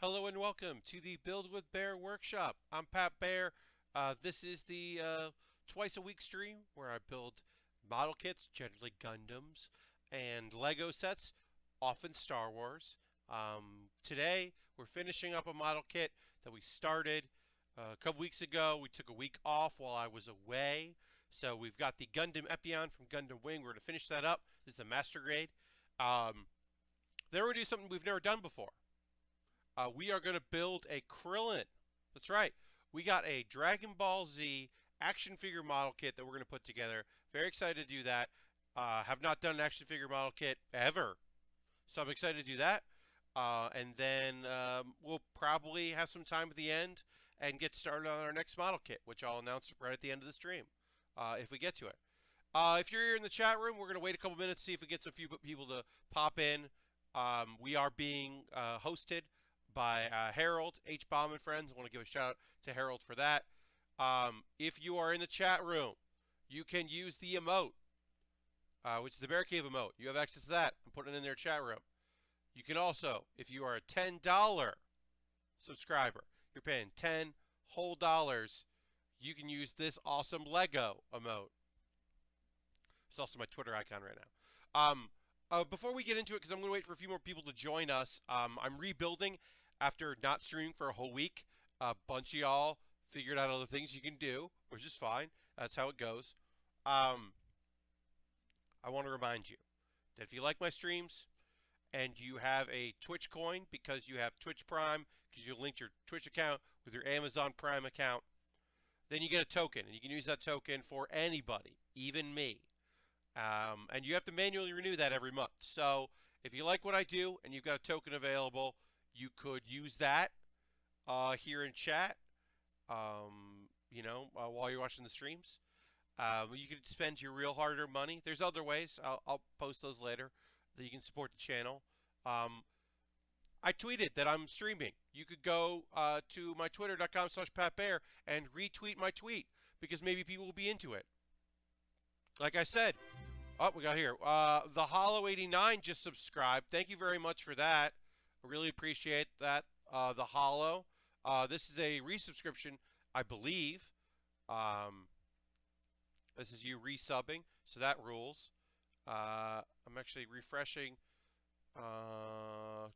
Hello and welcome to the Build with Baer workshop. I'm Pat Baer. This is the twice a week stream where I build model kits, generally Gundams, and Lego sets, often Star Wars. Today we're finishing up a model kit that we started a couple weeks ago. We took a week off while I was away. So we've got the Gundam Epyon from Gundam Wing. We're going to finish that up. This is the master grade. Then we're going to do something we've never done before. We are going to build a Krillin. That's right. We got a Dragon Ball Z action figure model kit that we're going to put together. Very excited to do that. Have not done an action figure model kit ever. So I'm excited to do that. And then we'll probably have some time at the end and get started on our next model kit, which I'll announce right at the end of the stream if we get to it. If you're here in the chat room, we're going to wait a couple minutes to see if we get some few people to pop in. We are being hosted by Harold, H. Bomb and Friends. I want to give a shout out to Harold for that. If you are in the chat room, you can use the emote, which is the Bear Cave emote. You have access to that. I'm putting it in their chat room. You can also, if you are a $10 subscriber, you're paying 10 whole dollars, you can use this awesome Lego emote. It's also my Twitter icon right now. Before we get into it, because I'm going to wait for a few more people to join us, I'm rebuilding after not streaming for a whole week. A bunch of y'all figured out other things you can do, which is fine. That's how it goes. I want to remind you that if you like my streams and you have a Twitch coin because you have Twitch Prime, because you linked your Twitch account with your Amazon Prime account, then you get a token, and you can use that token for anybody, even me. And you have to manually renew that every month. So if you like what I do and you've got a token available, you could use that here in chat, while you're watching the streams. You can spend your real hard-earned money. There's other ways. I'll post those later that you can support the channel. I tweeted that I'm streaming. You could go to my twitter.com/PatBear and retweet my tweet because maybe people will be into it. Like I said, we got here. The Hollow89 just subscribed. Thank you very much for that. I really appreciate that. The Hollow. This is a resubscription, I believe. This is you resubbing, so that rules. I'm actually refreshing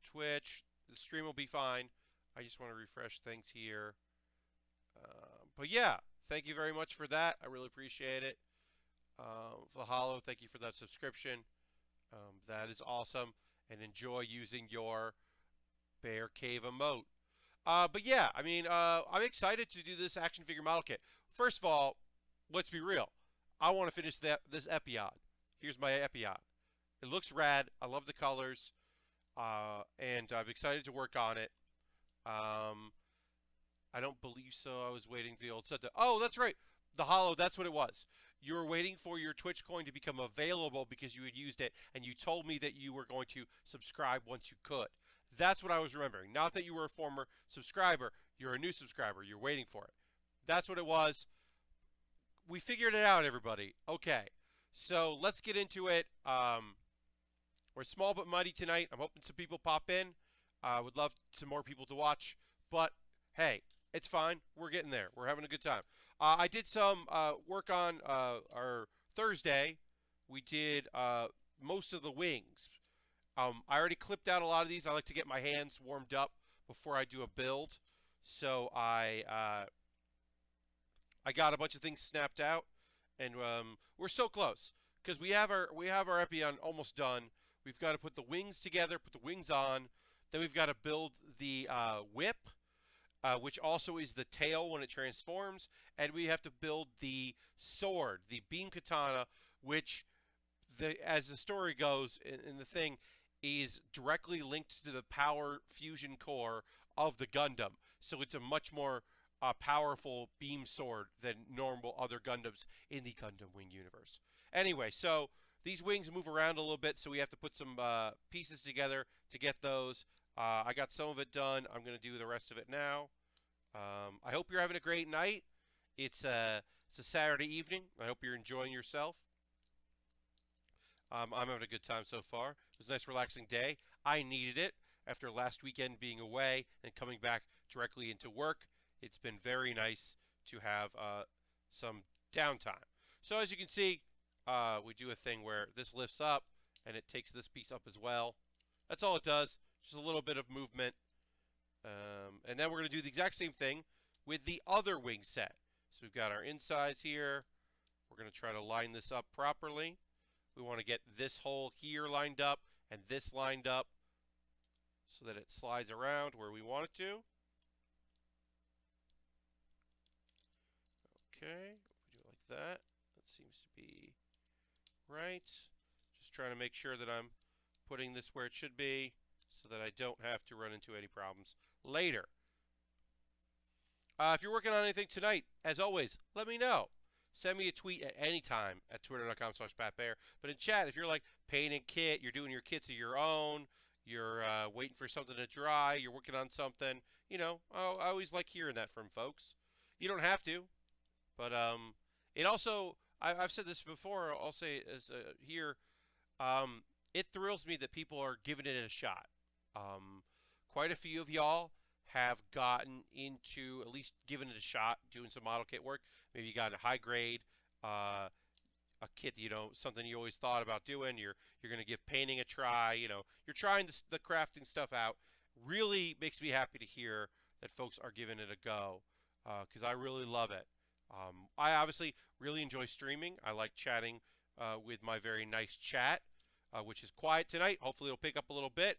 Twitch. The stream will be fine. I just want to refresh things here. But yeah, thank you very much for that. I really appreciate it. For the Hollow, thank you for that subscription. That is awesome. And enjoy using your Bear Cave emote. But yeah, I mean, I'm excited to do this action figure model kit. First of all, let's be real. I want to finish this Epyon. Here's my Epyon. It looks rad. I love the colors. And I'm excited to work on it. I don't believe so. I was waiting for the old set. Oh, that's right. The Hollow, that's what it was. You were waiting for your Twitch coin to become available because you had used it, and you told me that you were going to subscribe once you could. That's what I was remembering. Not that you were a former subscriber. You're a new subscriber. You're waiting for it. That's what it was. We figured it out, everybody. Okay. So let's get into it. We're small but mighty tonight. I'm hoping some people pop in. I would love some more people to watch. But, hey, it's fine. We're getting there. We're having a good time. I did some work on our Thursday. We did most of the wings. I already clipped out a lot of these. I like to get my hands warmed up before I do a build. So I got a bunch of things snapped out, and we're so close because we have our Epyon almost done. We've got to put the wings together, put the wings on. Then we've got to build the whip. Which also is the tail when it transforms, and we have to build the sword, the beam katana, which, as the story goes in the thing, is directly linked to the power fusion core of the Gundam. So it's a much more powerful beam sword than normal other Gundams in the Gundam Wing universe. Anyway, so these wings move around a little bit, so we have to put some pieces together to get those. I got some of it done. I'm going to do the rest of it now. I hope you're having a great night. It's a Saturday evening. I hope you're enjoying yourself. I'm having a good time so far. It was a nice, relaxing day. I needed it. after last weekend being away and coming back directly into work. It's been very nice to have some downtime. So as you can see, we do a thing where this lifts up and it takes this piece up as well. That's all it does, just a little bit of movement. And then we're going to do the exact same thing with the other wing set. So we've got our insides here. We're going to try to line this up properly. We want to get this hole here lined up and this lined up so that it slides around where we want it to. Okay, we do it like that. That seems to be right. Just trying to make sure that I'm putting this where it should be so that I don't have to run into any problems later. If you're working on anything tonight, as always, let me know. Send me a tweet at any time at twitter.com/PatBaer. But in chat, if you're like painting kit, you're doing your kits of your own, you're waiting for something to dry, you're working on something, you know, I always like hearing that from folks. You don't have to, but it also, I've said this before, I'll say as here, it thrills me that people are giving it a shot. Quite a few of y'all have gotten into at least giving it a shot, doing some model kit work. Maybe you got a high grade, a kit, you know, something you always thought about doing. You're going to give painting a try. You know, you're trying the crafting stuff out. Really makes me happy to hear that folks are giving it a go, because I really love it. I obviously really enjoy streaming. I like chatting with my very nice chat, which is quiet tonight. Hopefully it'll pick up a little bit.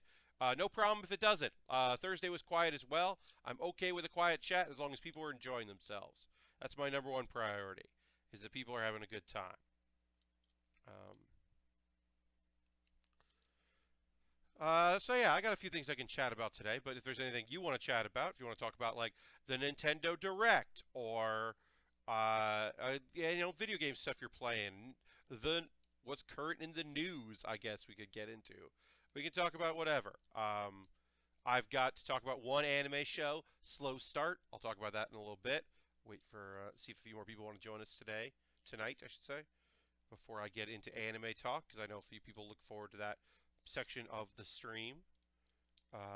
No problem if it doesn't. Thursday was quiet as well. I'm okay with a quiet chat as long as people are enjoying themselves. That's my number one priority, is that people are having a good time. So yeah, I got a few things I can chat about today, but if there's anything you want to chat about, if you want to talk about like the Nintendo Direct or you know, video game stuff you're playing, what's current in the news, I guess we could get into. We can talk about whatever. I've got to talk about one anime show, Slow Start. I'll talk about that in a little bit. Wait for see if a few more people want to join us tonight, I should say, before I get into anime talk, because I know a few people look forward to that section of the stream. Let's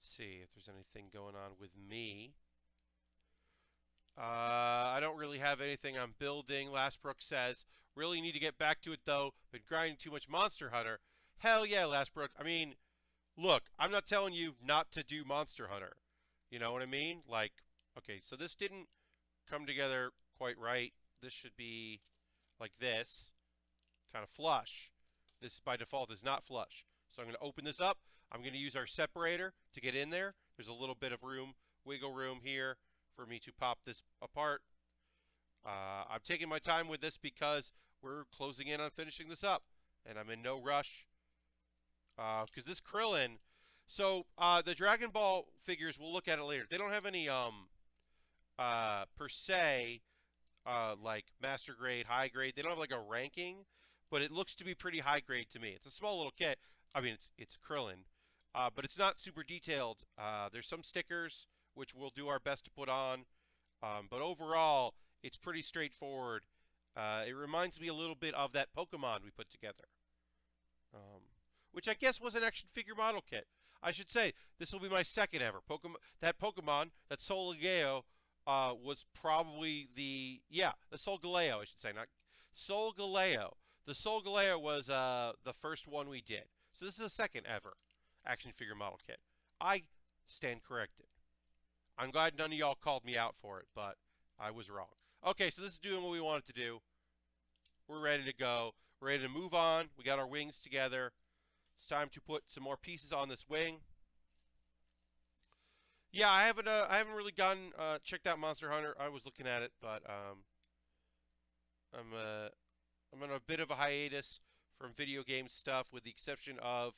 see if there's anything going on with me. I don't really have anything I'm building. Lastbrook says, really need to get back to it though, been grinding too much Monster Hunter. Hell yeah, Lastbrook. I mean, look, I'm not telling you not to do Monster Hunter. You know what I mean? Like, okay, so this didn't come together quite right. This should be like this, kind of flush. This by default is not flush. So I'm going to open this up. I'm going to use our separator to get in there. There's a little bit of room, wiggle room here for me to pop this apart. I'm taking my time with this because we're closing in on finishing this up, and I'm in no rush. Because this Krillin, so the Dragon Ball figures, we'll look at it later. They don't have any per se like master grade, high grade. They don't have like a ranking, but it looks to be pretty high grade to me. It's a small little kit. I mean, it's Krillin, but it's not super detailed. There's some stickers which we'll do our best to put on. But overall, it's pretty straightforward. It reminds me a little bit of that Pokemon we put together, which I guess was an action figure model kit. I should say, this will be my second ever. That Pokemon, that Solgaleo, was probably the Solgaleo, I should say, not Solgaleo. The Solgaleo was the first one we did. So this is the second ever action figure model kit. I stand corrected. I'm glad none of y'all called me out for it, but I was wrong. Okay, so this is doing what we wanted to do. We're ready to go. We're ready to move on. We got our wings together. It's time to put some more pieces on this wing. Yeah, I haven't really gotten checked out Monster Hunter. I was looking at it, but I'm on a bit of a hiatus from video game stuff, with the exception of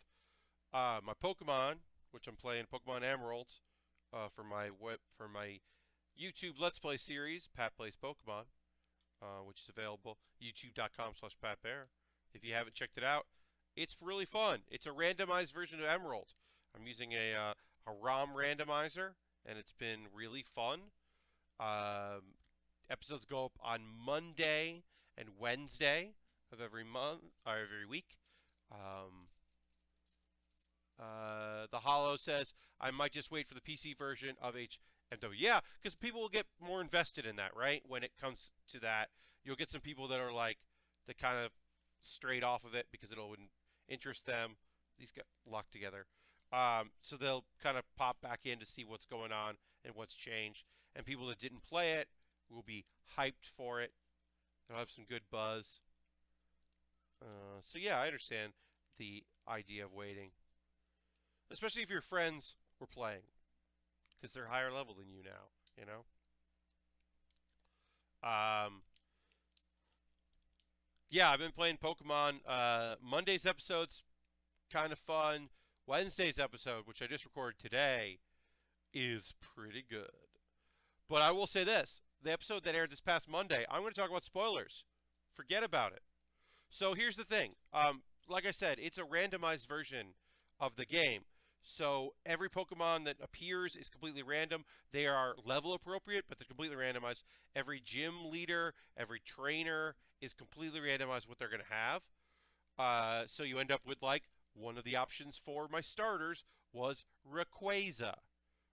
my Pokemon, which I'm playing Pokemon Emerald. For my YouTube Let's Play series, Pat Plays Pokemon, which is available youtube.com/PatBaer. If you haven't checked it out, it's really fun. It's a randomized version of Emerald. I'm using a ROM randomizer, and it's been really fun. Episodes go up on Monday and Wednesday of every month or every week. The Hollow says, I might just wait for the PC version of HMW. Yeah, because people will get more invested in that, right? When it comes to that, you'll get some people that are like, that kind of straight off of it because it wouldn't interest them. These get locked together. So they'll kind of pop back in to see what's going on and what's changed. And people that didn't play it will be hyped for it. They'll have some good buzz. So yeah, I understand the idea of waiting. Especially if your friends were playing. Because they're higher level than you now, you know? Yeah, I've been playing Pokemon. Monday's episode's kind of fun. Wednesday's episode, which I just recorded today, is pretty good. But I will say this. The episode that aired this past Monday, I'm going to talk about spoilers. Forget about it. So here's the thing. Like I said, it's a randomized version of the game. So every Pokemon that appears is completely random. They are level appropriate, but they're completely randomized. Every gym leader, every trainer is completely randomized what they're going to have. So you end up with, like, one of the options for my starters was Rayquaza,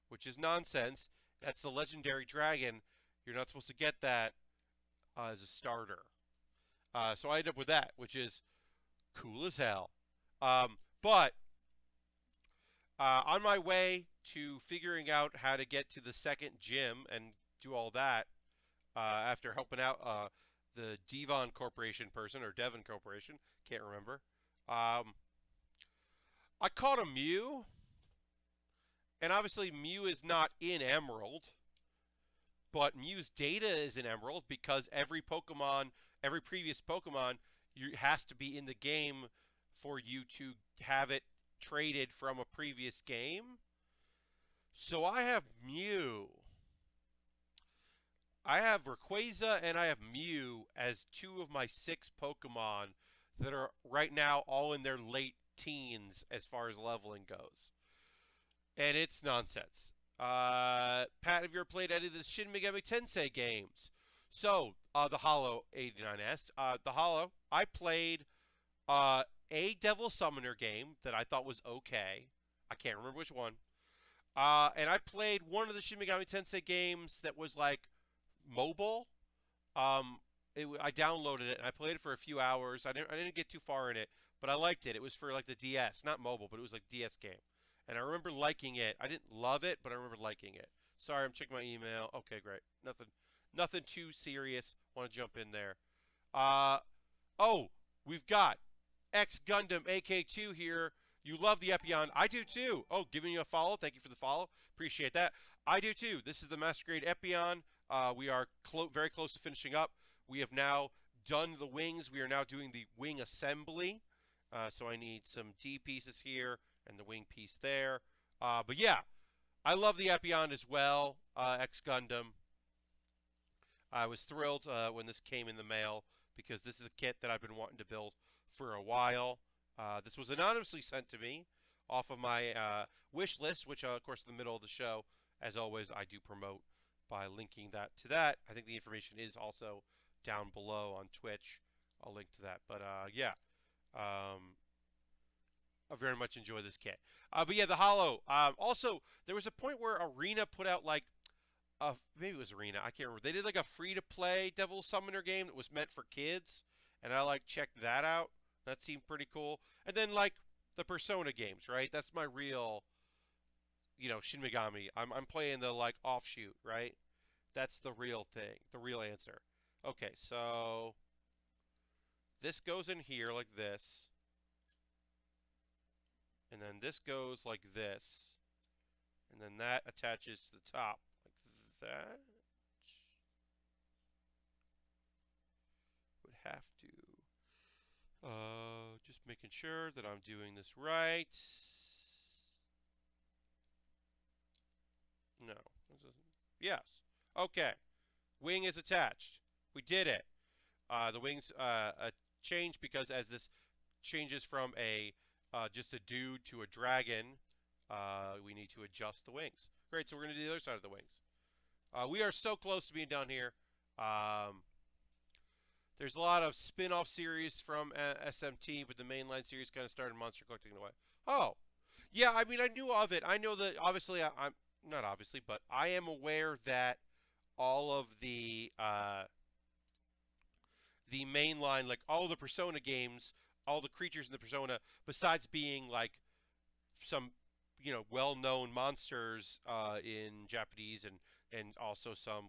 which is nonsense. That's the legendary dragon. You're not supposed to get that as a starter. So I end up with that, which is cool as hell. But on my way to figuring out how to get to the second gym and do all that, after helping out the Devon Corporation person, or Devon Corporation, can't remember, I caught a Mew. And obviously Mew is not in Emerald, but Mew's data is in Emerald because every Pokemon, every previous Pokemon, has to be in the game for you to have it traded from a previous game. So I have Mew. I have Rayquaza and I have Mew as 2 of my 6 Pokemon that are right now all in their late teens as far as leveling goes. And it's nonsense. Pat, have you ever played any of the Shin Megami Tensei games? So, the Hollow 89S. The Hollow, I played a Devil Summoner game that I thought was okay. I can't remember which one. And I played one of the Shin Megami Tensei games that was like mobile. I downloaded it and I played it for a few hours. I didn't get too far in it, but I liked it. It was for like the DS, not mobile, but it was like DS game. And I remember liking it. I didn't love it, but I remember liking it. Sorry, I'm checking my email. Okay, great. Nothing too serious. Want to jump in there. Oh, we've got X Gundam AK2 here. You love the Epyon. I do too. Oh, giving you a follow. Thank you for the follow. Appreciate that. I do too. This is the Master Grade Epyon. We are very close to finishing up. We have now done the wings. We are now doing the wing assembly. So I need some D pieces here and the wing piece there. But yeah, I love the Epyon as well, X Gundam. I was thrilled when this came in the mail because this is a kit that I've been wanting to build for a while. This was anonymously sent to me off of my wish list, which, of course, in the middle of the show, as always, I do promote by linking that to that. I think the information is also down below on Twitch. I'll link to that. But yeah, I very much enjoy this kit. But yeah, the Hollow. Also, there was a point where Arena put out like, maybe it was Arena, I can't remember. They did like a free-to-play Devil Summoner game that was meant for kids, and I like checked that out. That seemed pretty cool. And then like the Persona games, right? That's my real, Shin Megami. I'm playing the like offshoot, right? That's the real thing, the real answer. Okay, so this goes in here like this. And then this goes like this. And then that attaches to the top like that. Would have to. Just making sure that I'm doing this right. No. Yes. Okay. Wing is attached. We did it. The wings change because as this changes from a just a dude to a dragon, we need to adjust the wings. Great, so we're going to do the other side of the wings. We are so close to being done here. There's a lot of spin-off series from SMT, but the mainline series kind of started Monster Collecting away. Oh, Yeah, I mean, I knew of it. I know that obviously, I'm not obviously, but I am aware that all of the mainline, like all the Persona games, all the creatures in the Persona, besides being like some well-known monsters in Japanese and also some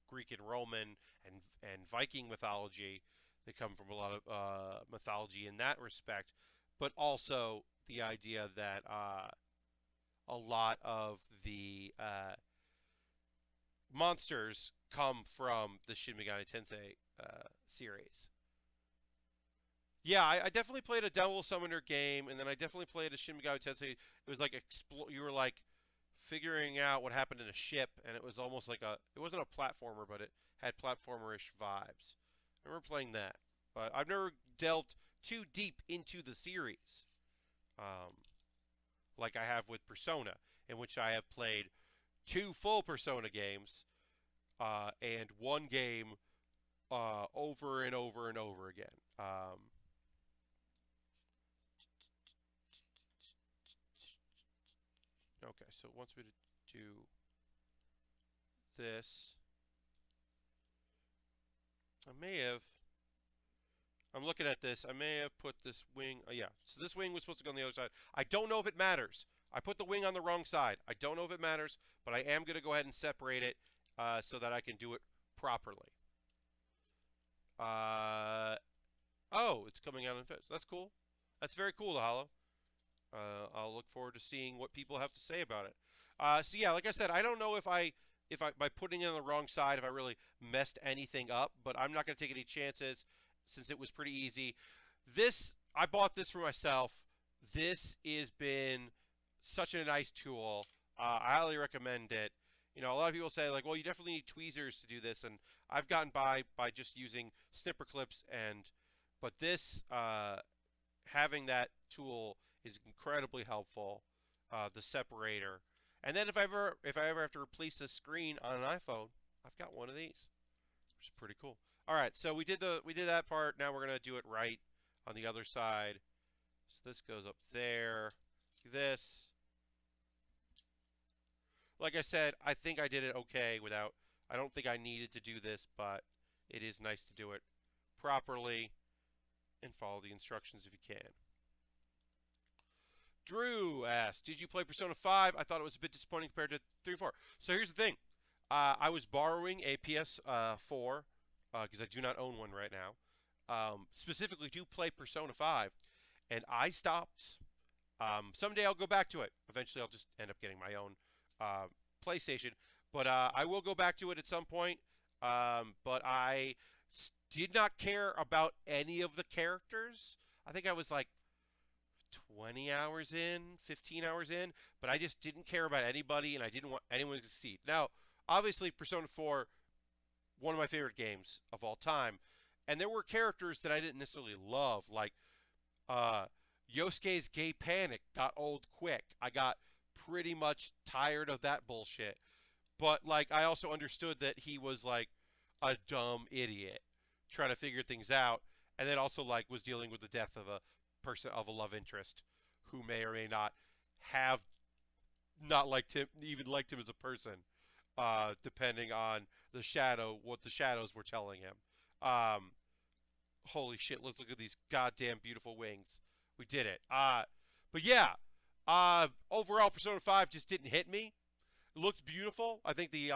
Greek and Roman and Viking mythology. They come from a lot of mythology in that respect, but also the idea that a lot of the monsters come from the Shin Megami Tensei series. Yeah, I definitely played a Devil Summoner game, and then I definitely played a Shin Megami Tensei. It was like you were like figuring out what happened in a ship, and it was almost like it wasn't a platformer, but it had platformer-ish vibes. I remember playing that, but I've never delved too deep into the series, um, like I have with Persona, in which I have played two full Persona games, and one game over and over and over again. Okay, so it wants me to do this. I may have. I'm looking at this. I may have put this wing. Yeah, so this wing was supposed to go on the other side. I don't know if it matters. I put the wing on the wrong side. I don't know if it matters, but I am going to go ahead and separate it so that I can do it properly. Uh, oh, it's coming out in fist. That's cool. That's very cool, Hollow. I'll look forward to seeing what people have to say about it. So yeah, like I said, I don't know if I by putting it on the wrong side, if I really messed anything up, but I'm not going to take any chances since it was pretty easy. I bought this for myself. This has been such a nice tool. I highly recommend it. A lot of people say like, well, you definitely need tweezers to do this, and I've gotten by just using snipper clips but this having that tool is incredibly helpful. The separator, and then if I ever have to replace the screen on an iPhone, I've got one of these, which is pretty cool. All right, so we did that part. Now we're gonna do it right on the other side. So this goes up there. This, like I said, I think I did it okay without. I don't think I needed to do this, but it is nice to do it properly and follow the instructions if you can. Drew asked, "Did you play Persona 5? I thought it was a bit disappointing compared to 3 and 4." So here's the thing. I was borrowing a PS4 because I do not own one right now, specifically to play Persona 5, and I stopped. Someday I'll go back to it. Eventually I'll just end up getting my own PlayStation, but I will go back to it at some point. But I did not care about any of the characters. I think I was like 20 hours in, 15 hours in, but I just didn't care about anybody, and I didn't want anyone to succeed. Now, obviously, Persona 4, one of my favorite games of all time, and there were characters that I didn't necessarily love, like Yosuke's gay panic got old quick. I got pretty much tired of that bullshit. But, like, I also understood that he was, like, a dumb idiot trying to figure things out, and then also, like, was dealing with the death of a love interest who may or may not have not liked him, even liked him as a person, depending on what the shadows were telling him. Holy shit, let's look at these goddamn beautiful wings. We did it. But yeah, overall Persona 5 just didn't hit me. It looked beautiful. I think the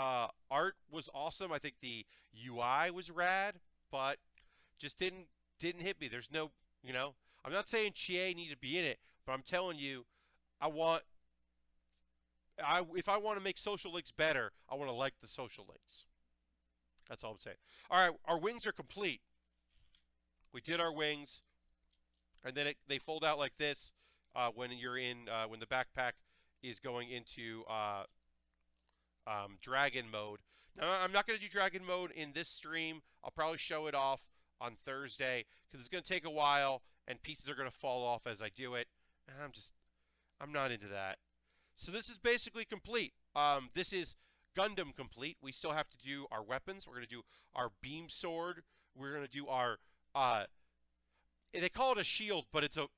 art was awesome. I think the UI was rad, but just didn't hit me. There's no, I'm not saying Chie need to be in it, but I'm telling you, if I want to make social links better, I want to like the social links. That's all I'm saying. All right, our wings are complete. We did our wings, and then they fold out like this when the backpack is going into dragon mode. Now, I'm not going to do dragon mode in this stream. I'll probably show it off on Thursday because it's going to take a while and pieces are going to fall off as I do it. And I'm not into that. So this is basically complete. This is Gundam complete. We still have to do our weapons. We're going to do our beam sword. We're going to do our they call it a shield, but it's a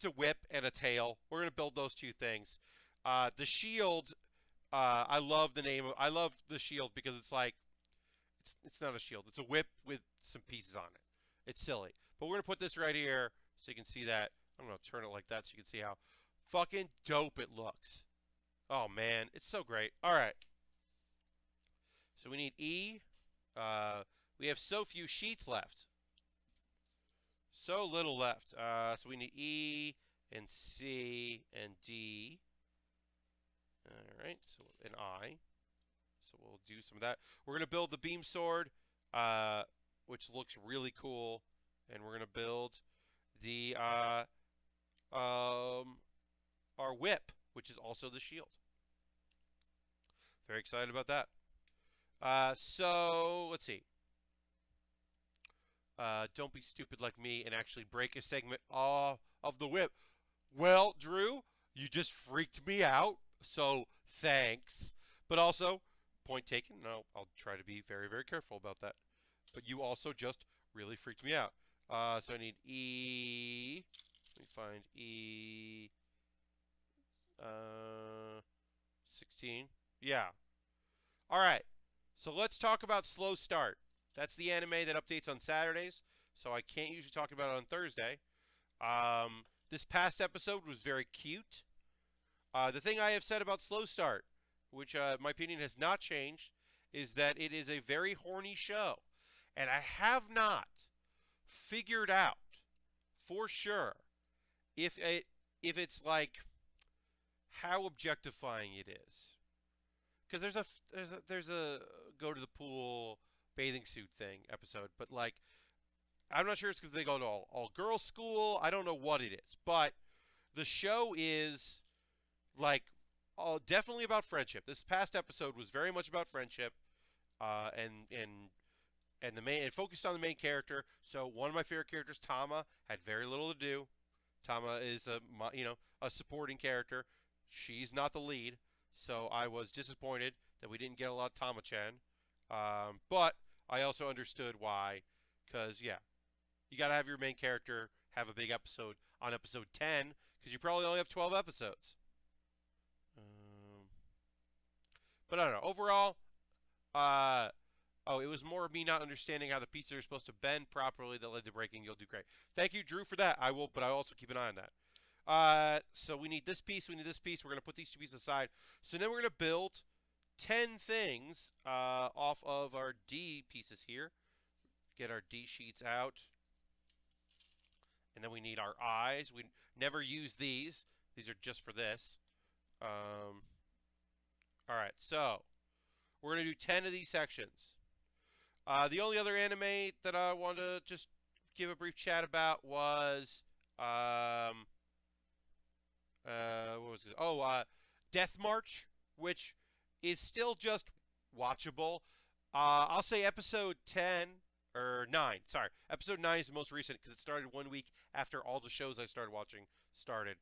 whip and a tail. We're gonna build those two things. The shield, I love the name. I love the shield because it's like it's not a shield. It's a whip with some pieces on it. It's silly, but we're gonna put this right here so you can see that. I'm gonna turn it like that so you can see how fucking dope it looks. Oh man, it's so great. All right, so we need E. We have so few sheets left. So little left. So we need E and C and D. All right, so an I. So we'll do some of that. We're gonna build the beam sword, which looks really cool, and we're gonna build the our whip, which is also the shield. Very excited about that. So let's see. Don't be stupid like me and actually break a segment of the whip. Well, Drew, you just freaked me out, so thanks. But also, point taken. No, I'll try to be very, very careful about that. But you also just really freaked me out. So I need E. Let me find E. 16. Yeah. All right. So let's talk about Slow Start. That's the anime that updates on Saturdays, so I can't usually talk about it on Thursday. This past episode was very cute. The thing I have said about Slow Start, which my opinion has not changed, is that it is a very horny show. And I have not figured out for sure if it's like how objectifying it is. Because there's a go to the pool bathing suit thing episode, but like I'm not sure it's because they go to all girls school. I don't know what it is, but the show is like definitely about friendship. This past episode was very much about friendship, and the main it focused on the main character. So one of my favorite characters, Tama, had very little to do. Tama is a supporting character. She's not the lead, so I was disappointed that we didn't get a lot of Tama-chan. But I also understood why, because yeah, you gotta have your main character have a big episode on episode 10, because you probably only have 12 episodes. But I don't know. Overall, it was more of me not understanding how the pieces are supposed to bend properly that led to breaking. You'll do great. Thank you, Drew, for that. I will, but I also keep an eye on that. So we need this piece. We need this piece. We're gonna put these two pieces aside. So then we're gonna build 10 things off of our D pieces here. Get our D sheets out. And then we need our eyes. We never use these. These are just for this. Alright, so we're going to do 10 of these sections. The only other anime that I want to just give a brief chat about was what was it? Death March, which is still just watchable. I'll say episode 10 or 9. Sorry, episode 9 is the most recent because it started 1 week after all the shows I started watching started.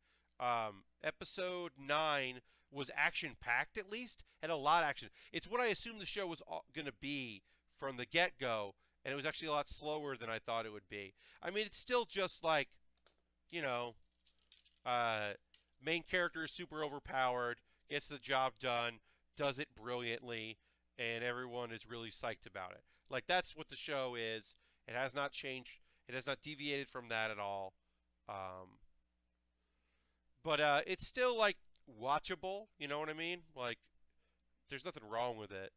Episode 9 was action-packed at least, and a lot of action. It's what I assumed the show was going to be from the get-go, and it was actually a lot slower than I thought it would be. I mean, it's still just like, you know, main character is super overpowered, gets the job done, does it brilliantly, and everyone is really psyched about it. Like, that's what the show is. It has not changed. It has not deviated from that at all. But it's still, like, watchable. You know what I mean? Like, there's nothing wrong with it.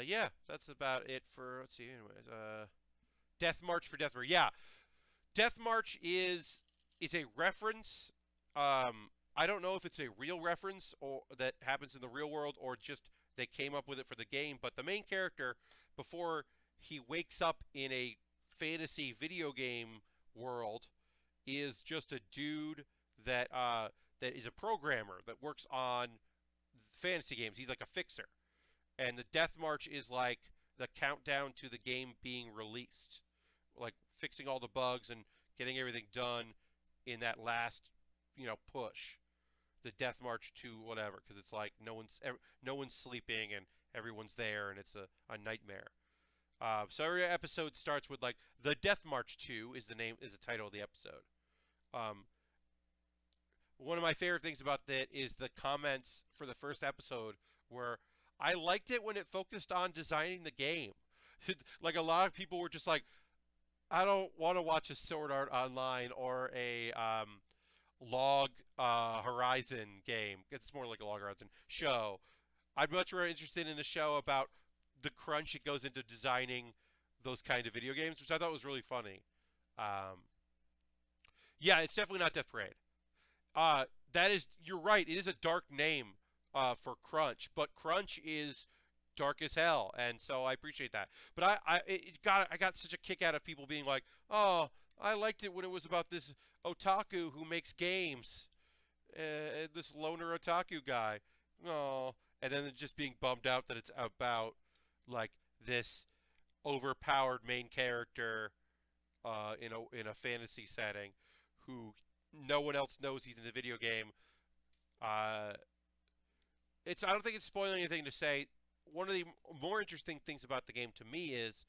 Yeah, that's about it for, let's see, anyways. Death March for Death March. Yeah, Death March is a reference. I don't know if it's a real reference or that happens in the real world or just they came up with it for the game. But the main character, before he wakes up in a fantasy video game world, is just a dude that that is a programmer that works on fantasy games. He's like a fixer, and the Death March is like the countdown to the game being released, like fixing all the bugs and getting everything done in that last, push. The Death March to whatever, because it's like no one's sleeping and everyone's there, and it's a nightmare. So every episode starts with like the Death March 2 is the title of the episode. Um, One of my favorite things about that is the comments for the first episode where I liked it when it focused on designing the game. Like a lot of people were just like, I don't want to watch a Sword Art Online or a Log Horizon game. It's more like a Log Horizon show. I'd much more interested in a show about the crunch it goes into designing those kind of video games, which I thought was really funny. Um, yeah, it's definitely not Death Parade. That is, you're right. It is a dark name for Crunch, but Crunch is dark as hell, and so I appreciate that. But I got such a kick out of people being like, "Oh, I liked it when it was about this otaku who makes games, this loner otaku guy." Oh, and then just being bummed out that it's about like this overpowered main character in a fantasy setting who no one else knows he's in the video game. Uh, it's I don't think it's spoiling anything to say. One of the more interesting things about the game to me is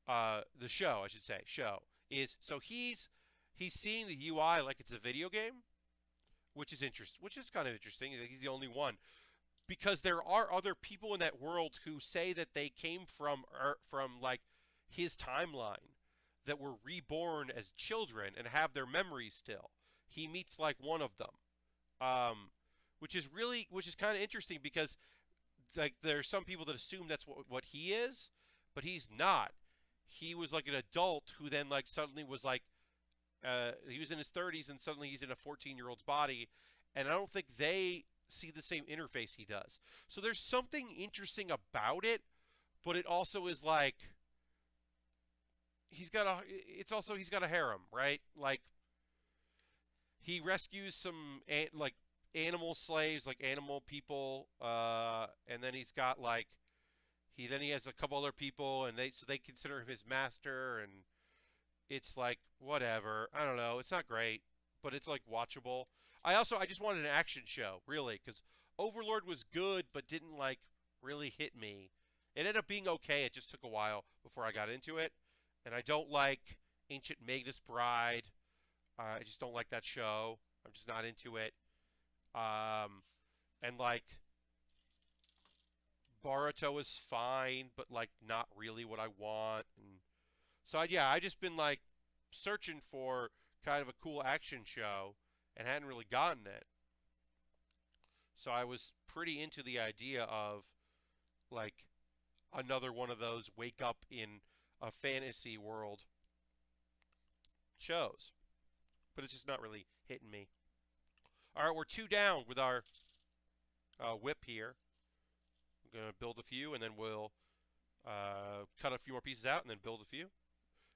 the show. I should say show is so he's seeing the UI like it's a video game, which is interesting. Which is kind of interesting. He's the only one because there are other people in that world who say that they came from like his timeline that were reborn as children and have their memories still. He meets like one of them, um, which is kind of interesting because like there's some people that assume that's what he is, but he's not. He was like an adult who then like suddenly was like he was in his 30s and suddenly he's in a 14-year-old's body, and I don't think they see the same interface he does. So there's something interesting about it, but it also is like he's got a harem, right? Like he rescues some like animal slaves, like animal people, and then he's got like he has a couple other people, and they consider him his master, and it's like whatever. I don't know. It's not great, but it's like watchable. I just wanted an action show, really, because Overlord was good, but didn't like really hit me. It ended up being okay. It just took a while before I got into it, and I don't like Ancient Magus Bride. I just don't like that show. I'm just not into it. Um, and like Boruto is fine, but like not really what I want. And so yeah, I just been like searching for kind of a cool action show and hadn't really gotten it. So I was pretty into the idea of like another one of those wake up in a fantasy world shows. But it's just not really hitting me. All right, we're two down with our whip here. I'm going to build a few, and then we'll cut a few more pieces out, and then build a few.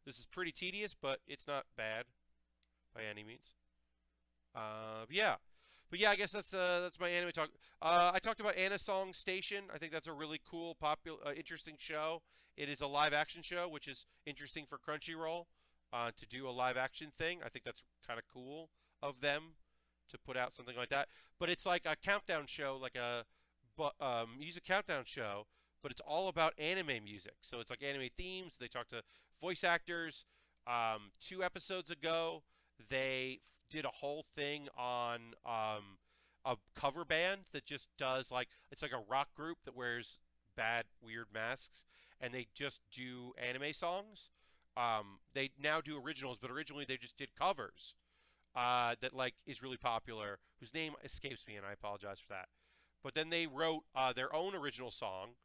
This is pretty tedious, but it's not bad by any means. Yeah. But yeah, I guess that's my anime talk. I talked about Anna Song Station. I think that's a really cool, popular, interesting show. It is a live action show, which is interesting for Crunchyroll to do a live action thing. I think that's kind of cool of them to put out something like that. But it's like a countdown show, like a music countdown show, but it's all about anime music. So it's like anime themes. They talk to voice actors. 2 episodes ago, they did a whole thing on a cover band that just does like it's like a rock group that wears bad weird masks and they just do anime songs. They now do originals, but originally they just did covers that like is really popular, whose name escapes me, and I apologize for that. But then they wrote their own original song.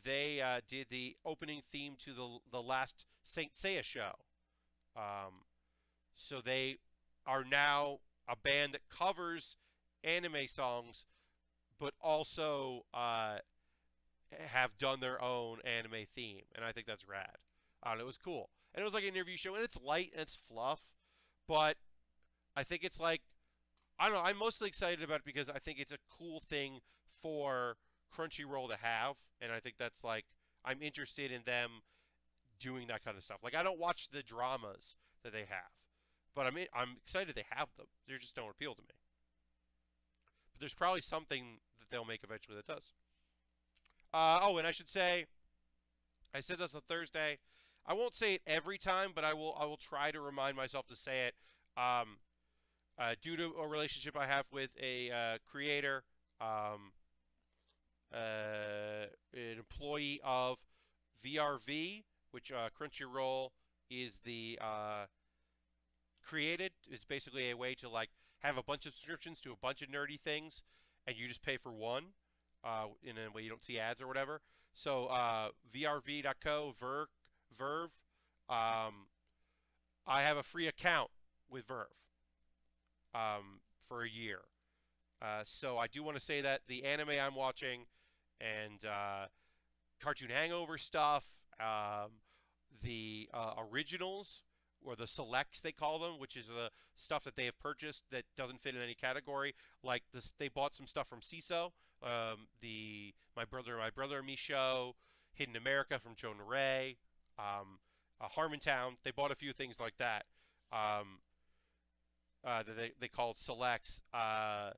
They did the opening theme to the last Saint Seiya show. So they are now a band that covers anime songs, but also have done their own anime theme, and I think that's rad. It was cool, and it was like an interview show, and it's light and it's fluff, but I think it's like I don't know. I'm mostly excited about it because I think it's a cool thing for Crunchyroll to have, and I think that's like I'm interested in them doing that kind of stuff. Like I don't watch the dramas that they have, but I'm excited they have them. They just don't appeal to me. But there's probably something that they'll make eventually that does. And I should say I said this on Thursday. I won't say it every time, but I will try to remind myself to say it. Um, due to a relationship I have with a creator, um, an employee of VRV, which Crunchyroll is the created. It's basically a way to like have a bunch of subscriptions to a bunch of nerdy things, and you just pay for one, in a way you don't see ads or whatever. So vrv.co, Verve, I have a free account with Verve for a year. So I do want to say that the anime I'm watching and Cartoon Hangover stuff, the originals or the selects they call them, which is the stuff that they have purchased that doesn't fit in any category. Like this, they bought some stuff from CISO, the My Brother and Me show, Hidden America from Jonah Ray, Harmontown. They bought a few things like that. That they called selects. I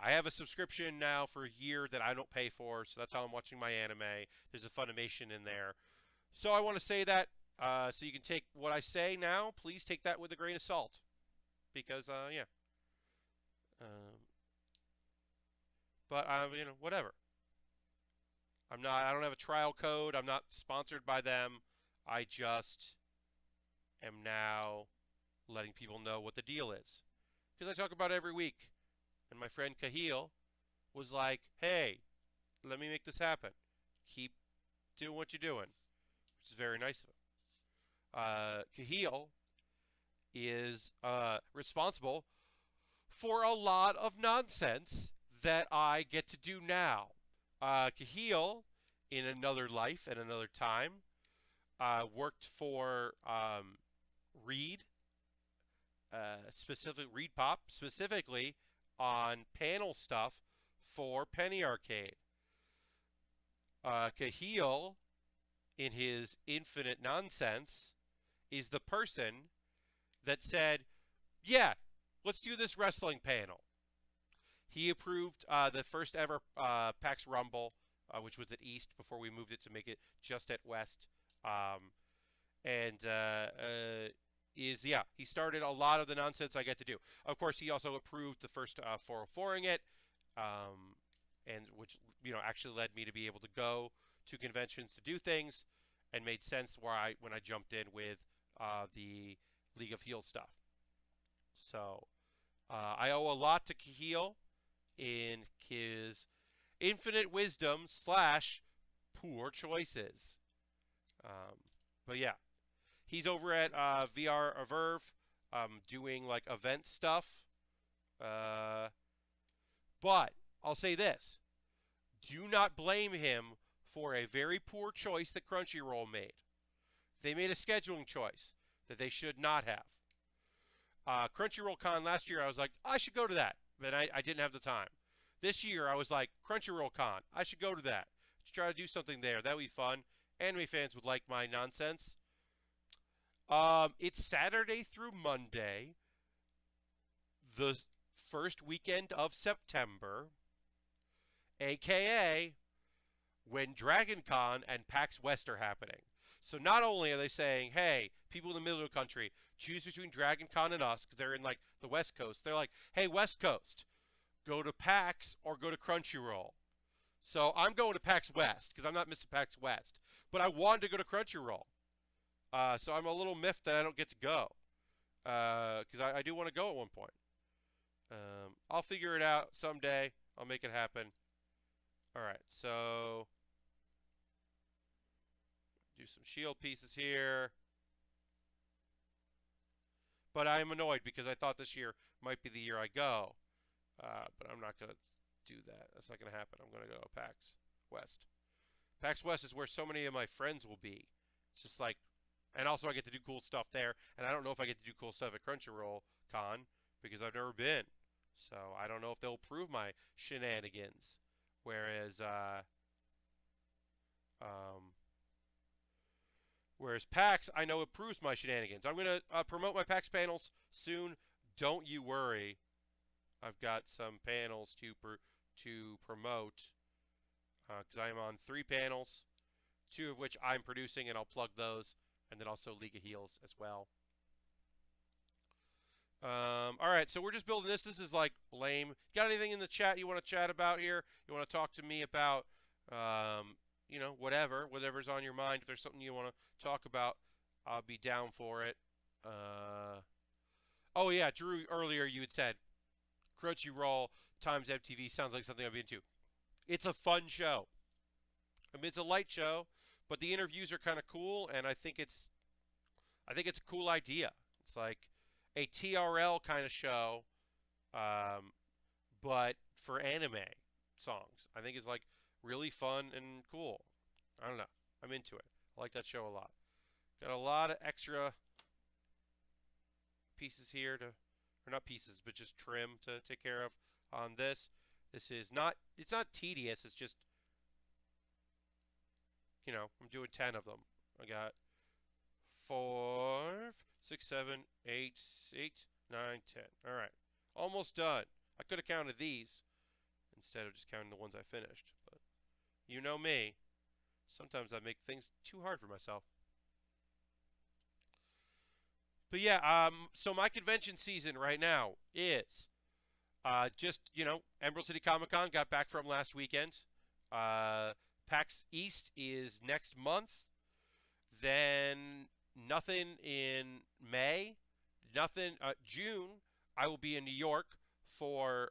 have a subscription now for a year that I don't pay for, so that's how I'm watching my anime. There's a Funimation in there. So I want to say that, so you can take what I say now. Please take that with a grain of salt, because yeah. But whatever. I don't have a trial code. I'm not sponsored by them. I just am now letting people know what the deal is, because I talk about it every week. And my friend Kahil was like, hey, let me make this happen. Keep doing what you're doing, which is very nice of him. Kahil is responsible for a lot of nonsense that I get to do now. Kahil, in another life and another time, worked for Reed, Reed Pop, specifically on panel stuff for Penny Arcade. Kahil, in his infinite nonsense, is the person that said, yeah, let's do this wrestling panel. He approved the first ever PAX Rumble, which was at East before we moved it to make it just at West. He started a lot of the nonsense I get to do. Of course, he also approved the first 404ing it, and which actually led me to be able to go to conventions to do things, and made sense when I jumped in with the League of Heels stuff. So I owe a lot to Kahil in his infinite wisdom / poor choices. But yeah. He's over at Verve, doing like event stuff. But I'll say this: do not blame him for a very poor choice that Crunchyroll made. They made a scheduling choice that they should not have. Crunchyroll Con last year, I was like, I should go to that, but I didn't have the time. This year, I was like, Crunchyroll Con, I should go to that. Let's try to do something there. That would be fun. Anime fans would like my nonsense. It's Saturday through Monday, the first weekend of September, aka when Dragon Con and PAX West are happening. So not only are they saying, hey, people in the middle of the country, choose between Dragon Con and us, because they're in like the West Coast. They're like, hey, West Coast, go to PAX or go to Crunchyroll. So I'm going to PAX West, because I'm not missing PAX West. But I wanted to go to Crunchyroll. So I'm a little miffed that I don't get to go, because I do want to go at one point. I'll figure it out someday. I'll make it happen. All right, so do some shield pieces here. But I'm annoyed because I thought this year might be the year I go. But I'm not going to do that. That's not going to happen. I'm going to go to PAX West. PAX West is where so many of my friends will be. It's just like, and also I get to do cool stuff there. And I don't know if I get to do cool stuff at Crunchyroll Con because I've never been. So I don't know if they'll approve my shenanigans. Whereas PAX, I know approves my shenanigans. I'm going to promote my PAX panels soon. Don't you worry. I've got some panels to promote because I am on 3 panels. two of which I'm producing, and I'll plug those, and then also League of Heels as well. All right, so we're just building this. This is like lame. Got anything in the chat you want to chat about here? You want to talk to me about, you know, whatever's on your mind. If there's something you want to talk about, I'll be down for it. Oh yeah, Drew, earlier you had said Crunchyroll times MTV sounds like something I'd be into. It's a fun show. I mean, it's a light show, but the interviews are kind of cool, and I think it's a cool idea. It's like a TRL kind of show, but for anime songs. I think it's like really fun and cool. I don't know. I'm into it. I like that show a lot. Got a lot of extra pieces here or not pieces, but just trim to take care of on this. This is not, it's not tedious. It's just, you know, I'm doing 10 of them. I got 4, 6, 7, 8, 9, 10. All right. Almost done. I could have counted these instead of just counting the ones I finished. But you know me. Sometimes I make things too hard for myself. But yeah, so my convention season right now is just, you know, Emerald City Comic Con got back from last weekend. PAX East is next month. Then nothing in May. Nothing. June, I will be in New York for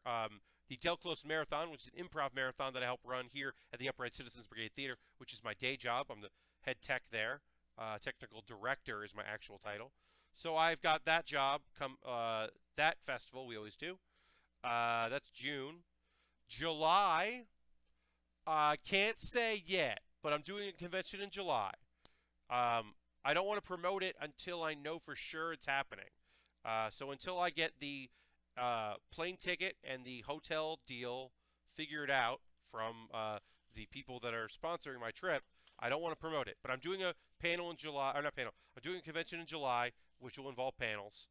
the Del Close Marathon, which is an improv marathon that I help run here at the Upright Citizens Brigade Theater, which is my day job. I'm the head tech there. Technical director is my actual title. So I've got that job come that festival. We always do. That's June. July, can't say yet, but I'm doing a convention in July. I don't want to promote it until I know for sure it's happening. So until I get the plane ticket and the hotel deal figured out from the people that are sponsoring my trip, I don't want to promote it. But I'm doing a panel in July, or not panel, I'm doing a convention in July, which will involve panels.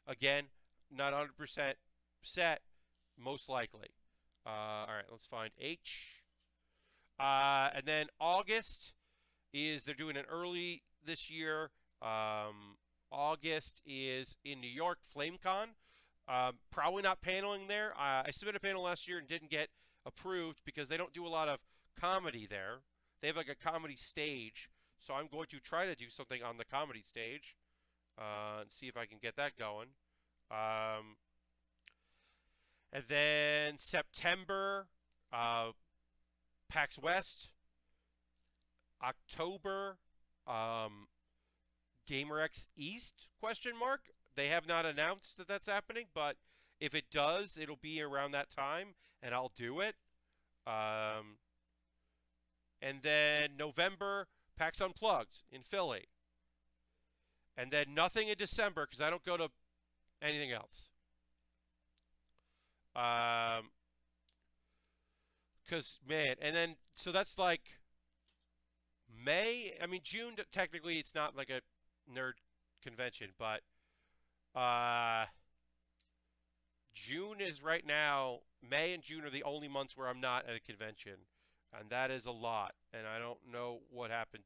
Again, not 100% set, most likely. All right, let's find H. And then August is, they're doing an early this year. August is in New York, FlameCon. Probably not paneling there. I submitted a panel last year and didn't get approved because they don't do a lot of comedy there. They have like a comedy stage. So I'm going to try to do something on the comedy stage and see if I can get that going. And then September, PAX West. October, GamerX East, question mark. They have not announced that that's happening, but if it does, it'll be around that time, and I'll do it. And then November, PAX Unplugged in Philly. And then nothing in December, because I don't go to anything else. Because, man, and then, so that's like May. I mean, June, technically, it's not like a nerd convention, but June is right now, May and June are the only months where I'm not at a convention. And that is a lot. And I don't know what happened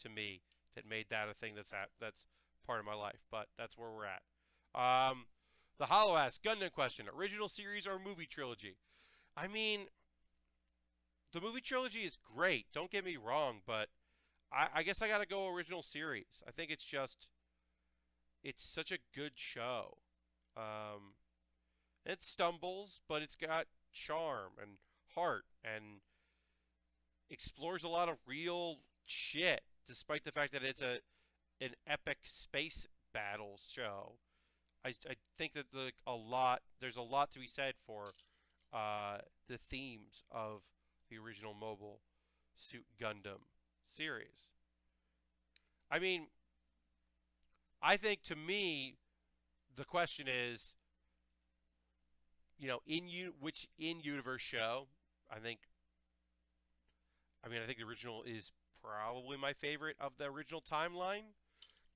to me that made that a thing that's part of my life. But that's where we're at. The Hollow asks, Gundam question, original series or movie trilogy? I mean, the movie trilogy is great. Don't get me wrong, but I guess I got to go original series. I think it's such a good show. It stumbles, but it's got charm and heart and explores a lot of real shit, despite the fact that it's an epic space battle show. I think that there's a lot to be said for the themes of the original Mobile Suit Gundam series. I mean, I think to me, the question is, you know, which in-universe show? I think the original is probably my favorite of the original timeline.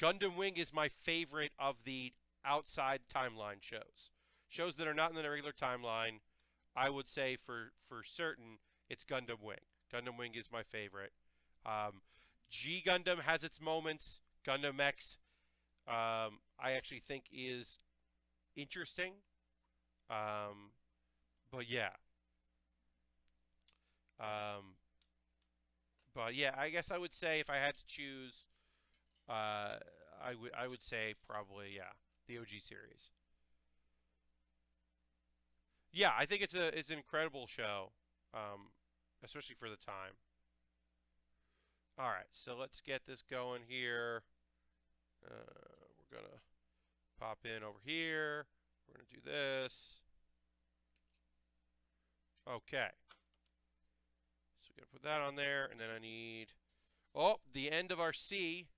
Gundam Wing is my favorite of the outside timeline shows. Shows that are not in the regular timeline, I would say for certain it's Gundam Wing. Gundam Wing is my favorite. G Gundam has its moments. Gundam X, I actually think is interesting. Um, but yeah. Um, but yeah, I guess I would say if I had to choose, uh, I would say probably yeah the OG series. Yeah, I think it's an incredible show, um, especially for the time. All right, so let's get this going here. We're gonna pop in over here. We're gonna do this. Okay, so we're gonna put that on there, and then I need the end of our C.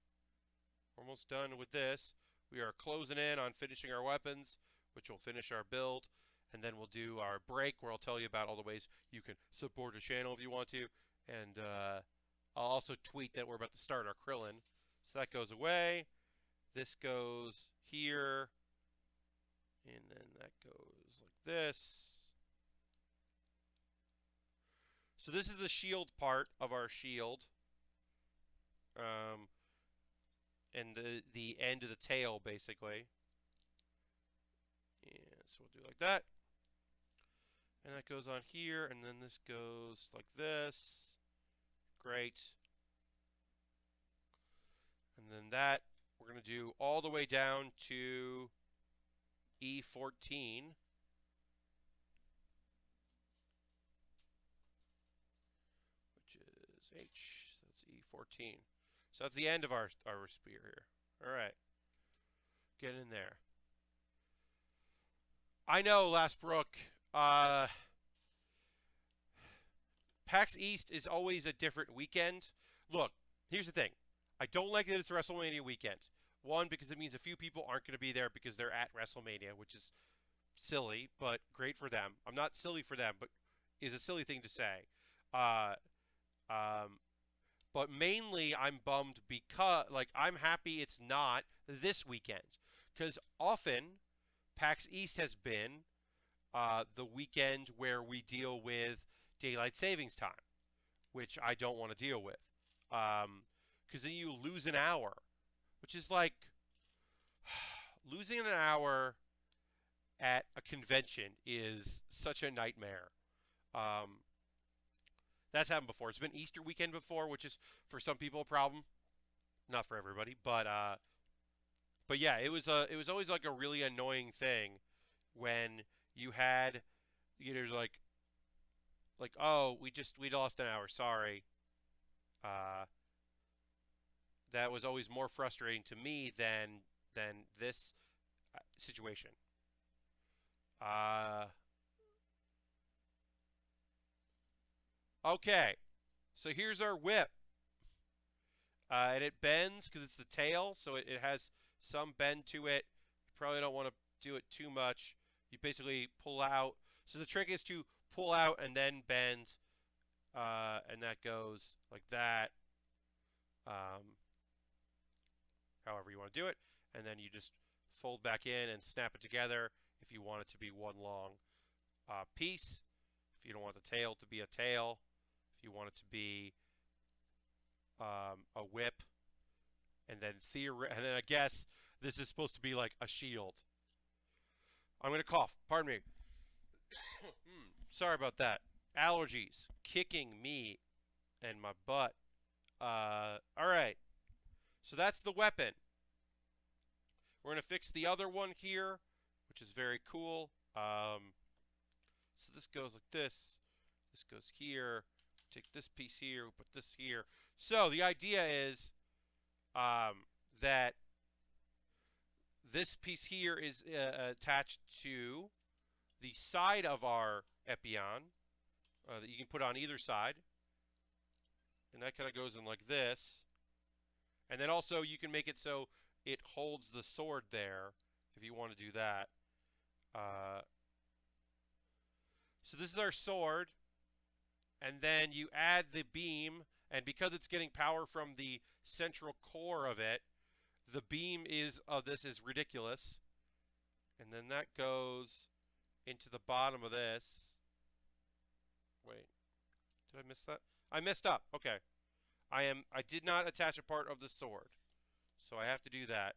Almost done with this. We are closing in on finishing our weapons, which will finish our build. And then we'll do our break where I'll tell you about all the ways you can support the channel if you want to. And I'll also tweet that we're about to start our Krillin. So that goes away. This goes here. And then that goes like this. So this is the shield part of our shield. And the end of the tail, basically. And so we'll do like that. And that goes on here, and then this goes like this. Great. And then that, we're going to do all the way down to E14. Which is H, so that's E14. So that's the end of our spear here. All right. Get in there. I know, Last Brook. PAX East is always a different weekend. Look, here's the thing. I don't like that it's WrestleMania weekend. One, because it means a few people aren't going to be there because they're at WrestleMania, which is silly, but great for them. I'm not silly for them, but is a silly thing to say. Uh, but mainly I'm bummed because, I'm happy it's not this weekend. Because often, PAX East has been the weekend where we deal with daylight savings time, which I don't want to deal with. Because then you lose an hour, which is like losing an hour at a convention is such a nightmare. That's happened before. It's been Easter weekend before, which is for some people a problem, not for everybody. But yeah, it was always like a really annoying thing when you had like oh we lost an hour, sorry. Uh, that was always more frustrating to me than this situation. Uh, okay, so here's our whip, and it bends because it's the tail, so it has some bend to it. You probably don't want to do it too much. You basically pull out. So the trick is to pull out and then bend, and that goes like that. However you want to do it, and then you just fold back in and snap it together if you want it to be one long piece. If you don't want the tail to be a tail, if you want it to be a whip, and then I guess this is supposed to be like a shield. I'm gonna cough. Pardon me. Sorry about that. Allergies kicking me and my butt. All right. So that's the weapon. We're going to fix the other one here, which is very cool. So this goes like this. This goes here. Take this piece here. Put this here. So the idea is that this piece here is attached to the side of our Epyon that you can put on either side. And that kind of goes in like this. And then also you can make it so it holds the sword there if you want to do that. So this is our sword. And then you add the beam. And because it's getting power from the central core of it, the beam of this is ridiculous. And then that goes into the bottom of this. Wait, did I miss that? I messed up. Okay. I did not attach a part of the sword. So I have to do that.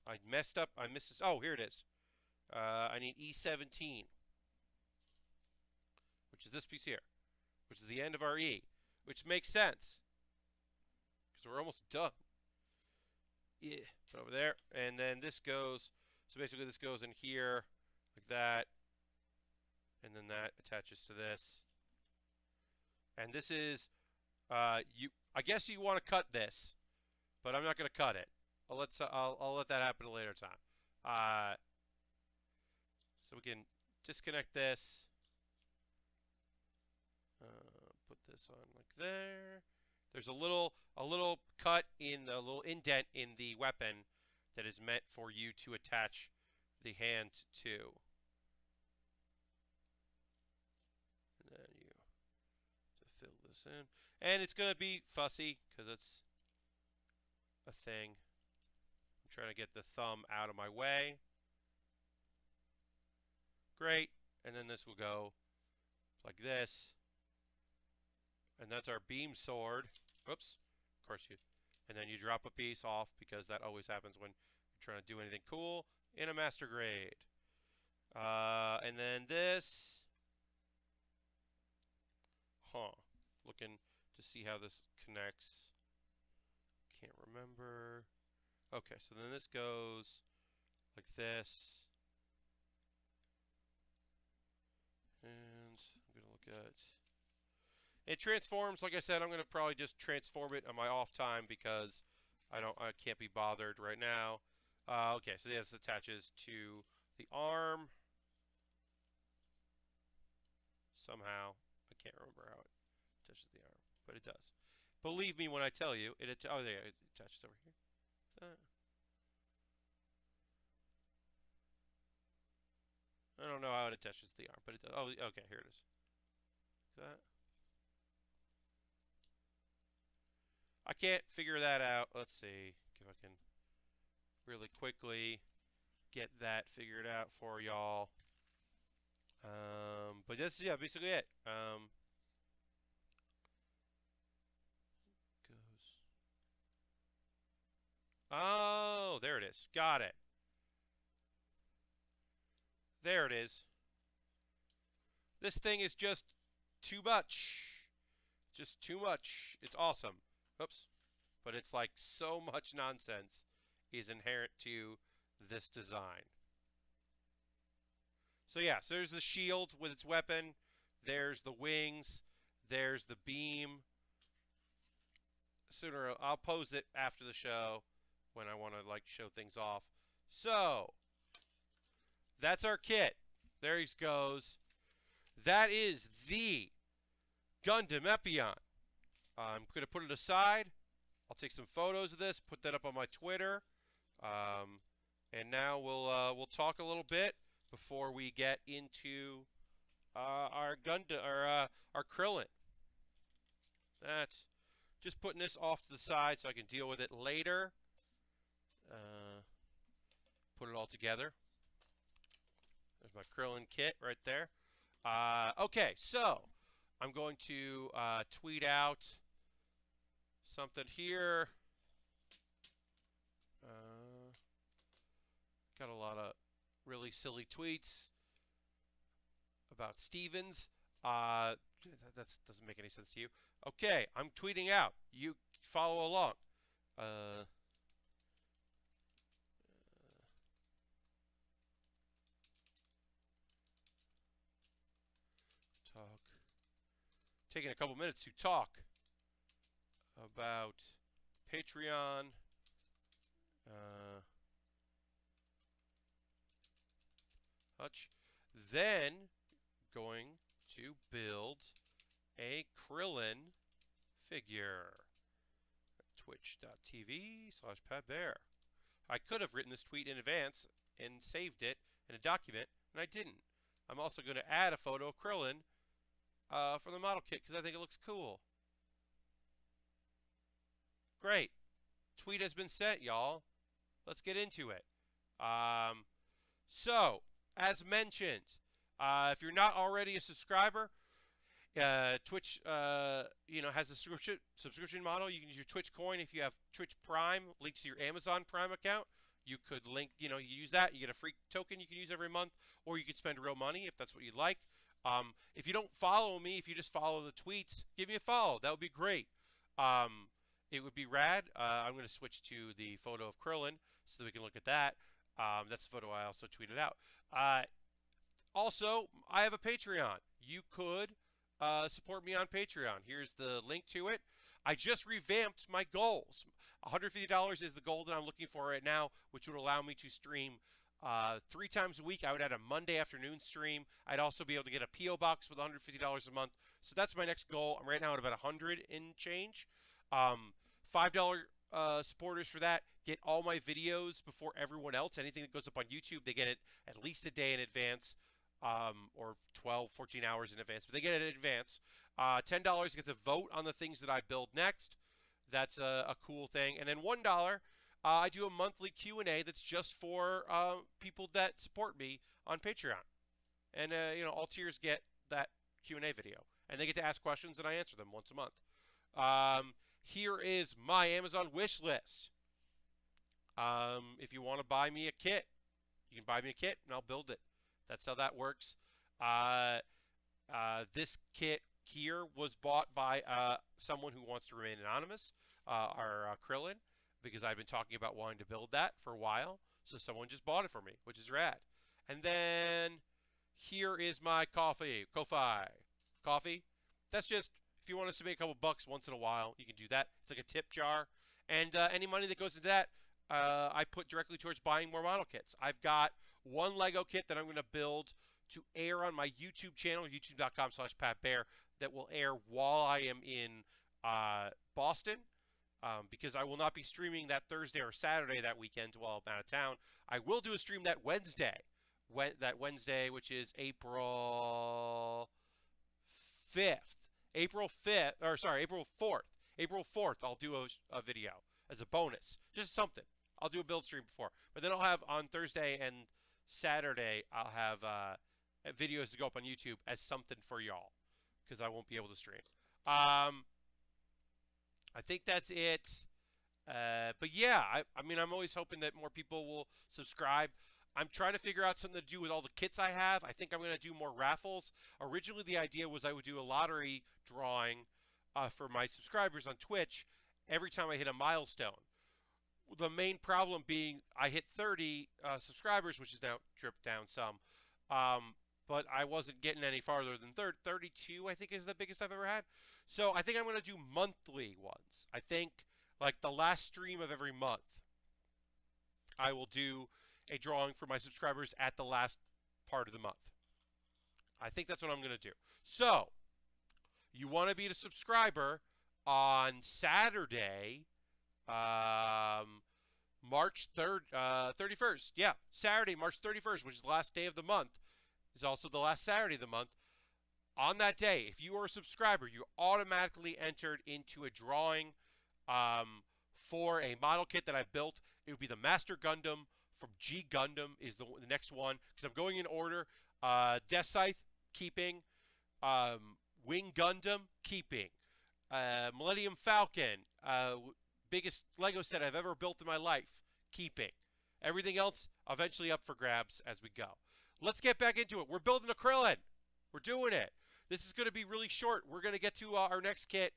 I messed up. I missed this. Oh, here it is. I need E17, which is this piece here, which is the end of our E, which makes sense because we're almost done. Yeah, put over there, and then this goes. So basically, this goes in here like that, and then that attaches to this. And this is you. I guess you want to cut this, but I'm not going to cut it. I'll let that happen at a later time. So we can disconnect this. Put this on like there. There's a little cut in a little indent in the weapon that is meant for you to attach the hand to. And then you to fill this in, and it's gonna be fussy because it's a thing. I'm trying to get the thumb out of my way. Great, and then this will go like this. And that's our beam sword. Oops. Of course you. And then you drop a piece off because that always happens when you're trying to do anything cool in a master grade. And then this. Looking to see how this connects. Can't remember. Okay, so then this goes like this. And I'm going to look at. It transforms, like I said, I'm going to probably just transform it on my off time because I can't be bothered right now. Okay, so this attaches to the arm. Somehow. I can't remember how it attaches to the arm, but it does. Believe me when I tell you, it there, it attaches over here. I don't know how it attaches to the arm, but it does. Oh, okay, here it is. That. I can't figure that out. Let's see if I can really quickly get that figured out for y'all. But that's basically it. Oh, there it is. Got it. There it is. This thing is just too much. Just too much. It's awesome. Oops. But it's like so much nonsense is inherent to this design. So yeah, so there's the shield with its weapon. There's the wings. There's the beam. I'll pose it after the show when I want to like show things off. So that's our kit. There he goes. That is the Gundam Epyon. I'm going to put it aside. I'll take some photos of this, put that up on my Twitter. And now we'll talk a little bit before we get into our Gundam, our Krillin. That's just putting this off to the side so I can deal with it later. Put it all together. There's my Krillin kit right there. Okay, so I'm going to tweet out something here. Got a lot of really silly tweets about Stevens. That doesn't make any sense to you. Okay, I'm tweeting out. You follow along. Taking a couple minutes to talk about Patreon. Then going to build a Krillin figure. Twitch.tv/PatBaer. I could have written this tweet in advance and saved it in a document, and I didn't. I'm also going to add a photo of Krillin from the model kit because I think it looks cool. Great. Tweet has been sent, y'all. Let's get into it. So, as mentioned, if you're not already a subscriber, Twitch, has a subscription model. You can use your Twitch coin if you have Twitch Prime linked to your Amazon Prime account. You could link, you use that. You get a free token you can use every month, or you could spend real money if that's what you'd like. If you don't follow me, if you just follow the tweets, give me a follow. That would be great. It would be rad. I'm going to switch to the photo of Krillin so that we can look at that. That's the photo I also tweeted out. Also, I have a Patreon. You could support me on Patreon. Here's the link to it. I just revamped my goals. $150 is the goal that I'm looking for right now, which would allow me to stream 3 times a week. I would add a Monday afternoon stream. I'd also be able to get a P.O. box with $150 a month. So that's my next goal. I'm right now at about 100 and change. $5 supporters for that get all my videos before everyone else. Anything that goes up on YouTube, they get it at least a day in advance. Or 12, 14 hours in advance, but they get it in advance. $10 get to vote on the things that I build next. That's a cool thing. And then $1, I do a monthly Q&A that's just for people that support me on Patreon. And, all tiers get that Q&A video. And they get to ask questions, and I answer them once a month. Here is my Amazon wish list. If you want to buy me a kit, you can buy me a kit, and I'll build it. That's how that works. This kit here was bought by someone who wants to remain anonymous, our Krillin, because I've been talking about wanting to build that for a while. So someone just bought it for me, which is rad. And then here is my Ko-fi. Coffee. That's just, if you want us to make a couple bucks once in a while, you can do that. It's like a tip jar. And any money that goes into that, I put directly towards buying more model kits. I've got one Lego kit that I'm going to build to air on my YouTube channel, youtube.com/PatBaer, that will air while I am in Boston, because I will not be streaming that Thursday or Saturday that weekend while I'm out of town. I will do a stream that Wednesday, which is April 5th. April 4th. April 4th, I'll do a video as a bonus. Just something. I'll do a build stream before. But then I'll have on Thursday and Saturday, I'll have videos to go up on YouTube as something for y'all, because I won't be able to stream. I think that's it. But yeah, I'm always hoping that more people will subscribe. I'm trying to figure out something to do with all the kits I have. I think I'm going to do more raffles. Originally, the idea was I would do a lottery drawing for my subscribers on Twitch every time I hit a milestone. The main problem being I hit 30 subscribers, which is now dripped down some. But I wasn't getting any farther than 32, I think, is the biggest I've ever had. So I think I'm going to do monthly ones. I think, like, the last stream of every month, I will do a drawing for my subscribers at the last part of the month. I think that's what I'm going to do. So, you want to be a subscriber on Saturday, March 31st. Yeah, Saturday, March 31st, which is the last day of the month, is also the last Saturday of the month. On that day, if you are a subscriber, you're automatically entered into a drawing for a model kit that I built. It would be the Master Gundam from G Gundam is the next one, because I'm going in order. Death Scythe, keeping. Wing Gundam, keeping. Millennium Falcon, biggest Lego set I've ever built in my life, keeping. Everything else eventually up for grabs as we go. Let's get back into it. We're building a Krillin. We're doing it. This is going to be really short. We're going to get to our next kit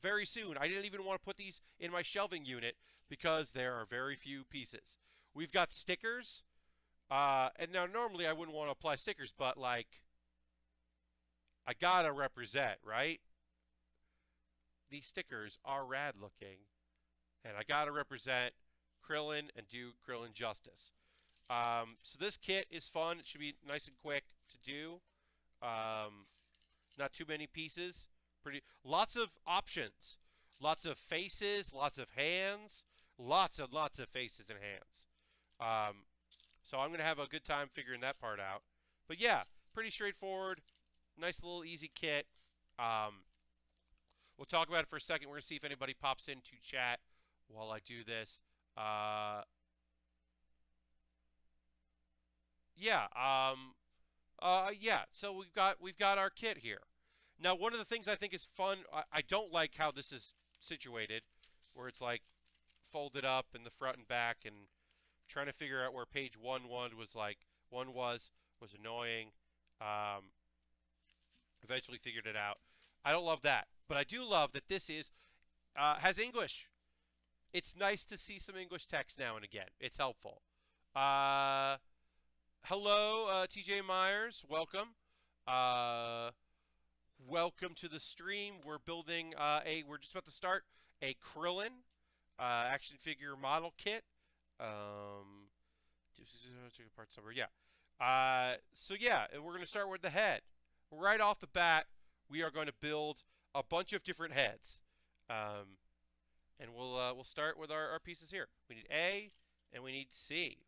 very soon. I didn't even want to put these in my shelving unit because there are very few pieces. We've got stickers. And now normally I wouldn't want to apply stickers, but like, I gotta represent, right? These stickers are rad looking. And I gotta represent Krillin and do Krillin justice. So this kit is fun. It should be nice and quick to do. Not too many pieces. Lots of options. Lots of faces, lots of hands. Lots and lots of faces and hands. So I'm going to have a good time figuring that part out. But yeah, pretty straightforward. Nice little easy kit. We'll talk about it for a second. We're going to see if anybody pops into chat while I do this. Yeah. So we've got our kit here. Now, one of the things I think is fun, I don't like how this is situated, where it's like folded up in the front and back, and trying to figure out where page one was like one was annoying. Um, Eventually figured it out. I don't love that, but I do love that this is has English. It's nice to see some English text now and again. It's helpful. Uh, Hello, TJ Myers. Welcome. Uh, Welcome to the stream. We're building we're just about to start a Krillin action figure model kit. Um, parts number, yeah. So yeah, we're going to start with the head. Right off the bat, we are going to build a bunch of different heads. And we'll start with our pieces here. We need A and we need C.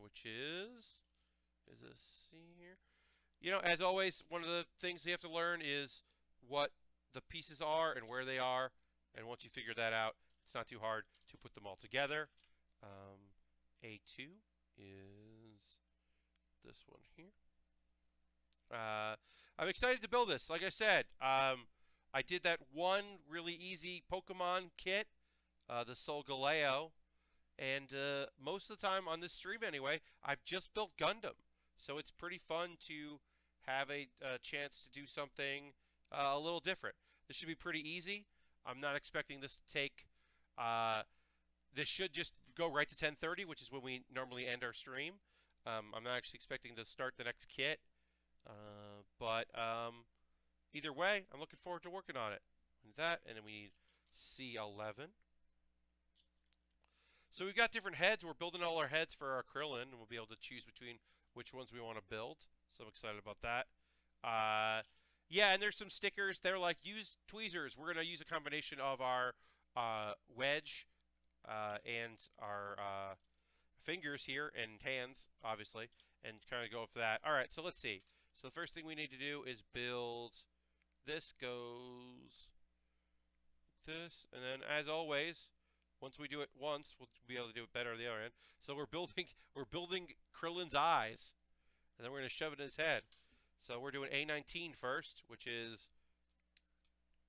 Which is this C here? You know, as always, one of the things you have to learn is what the pieces are and where they are. And once you figure that out, it's not too hard to put them all together. A2 is this one here. I'm excited to build this. Like I said, I did that one really easy Pokemon kit, the Solgaleo, and most of the time on this stream anyway, I've just built Gundam. So it's pretty fun to have a chance to do something a little different. This should be pretty easy. I'm not expecting this to take... this should just go right to 10:30, which is when we normally end our stream. I'm not actually expecting to start the next kit. But either way, I'm looking forward to working on it. That, and then we need C11. So we've got different heads. We're building all our heads for our Krillin, and we'll be able to choose between which ones we want to build. So I'm excited about that. Yeah, and there's some stickers. They're like used tweezers. We're going to use a combination of our wedge and our fingers here and hands, obviously, and kind of go for that. All right, so let's see. So the first thing we need to do is build this goes this, and then as always, once we do it once, we'll be able to do it better on the other end. So we're building Krillin's eyes, and then we're going to shove it in his head. So we're doing A19 first, which is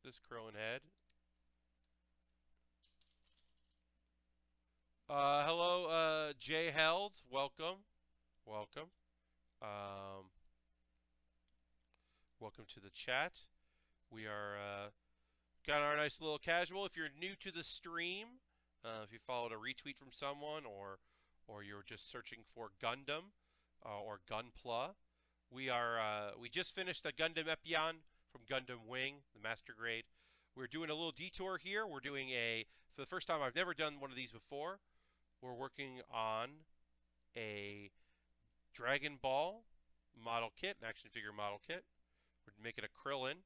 this Krillin head. Hello, Jay Held. Welcome. Welcome. Welcome to the chat. We are got our nice little casual. If you're new to the stream, if you followed a retweet from someone, or you're just searching for Gundam or Gunpla, we just finished the Gundam Epyon from Gundam Wing, the Master Grade. We're doing a little detour here. We're doing for the first time, I've never done one of these before. We're working on a Dragon Ball model kit, an action figure model kit. We're making a Krillin.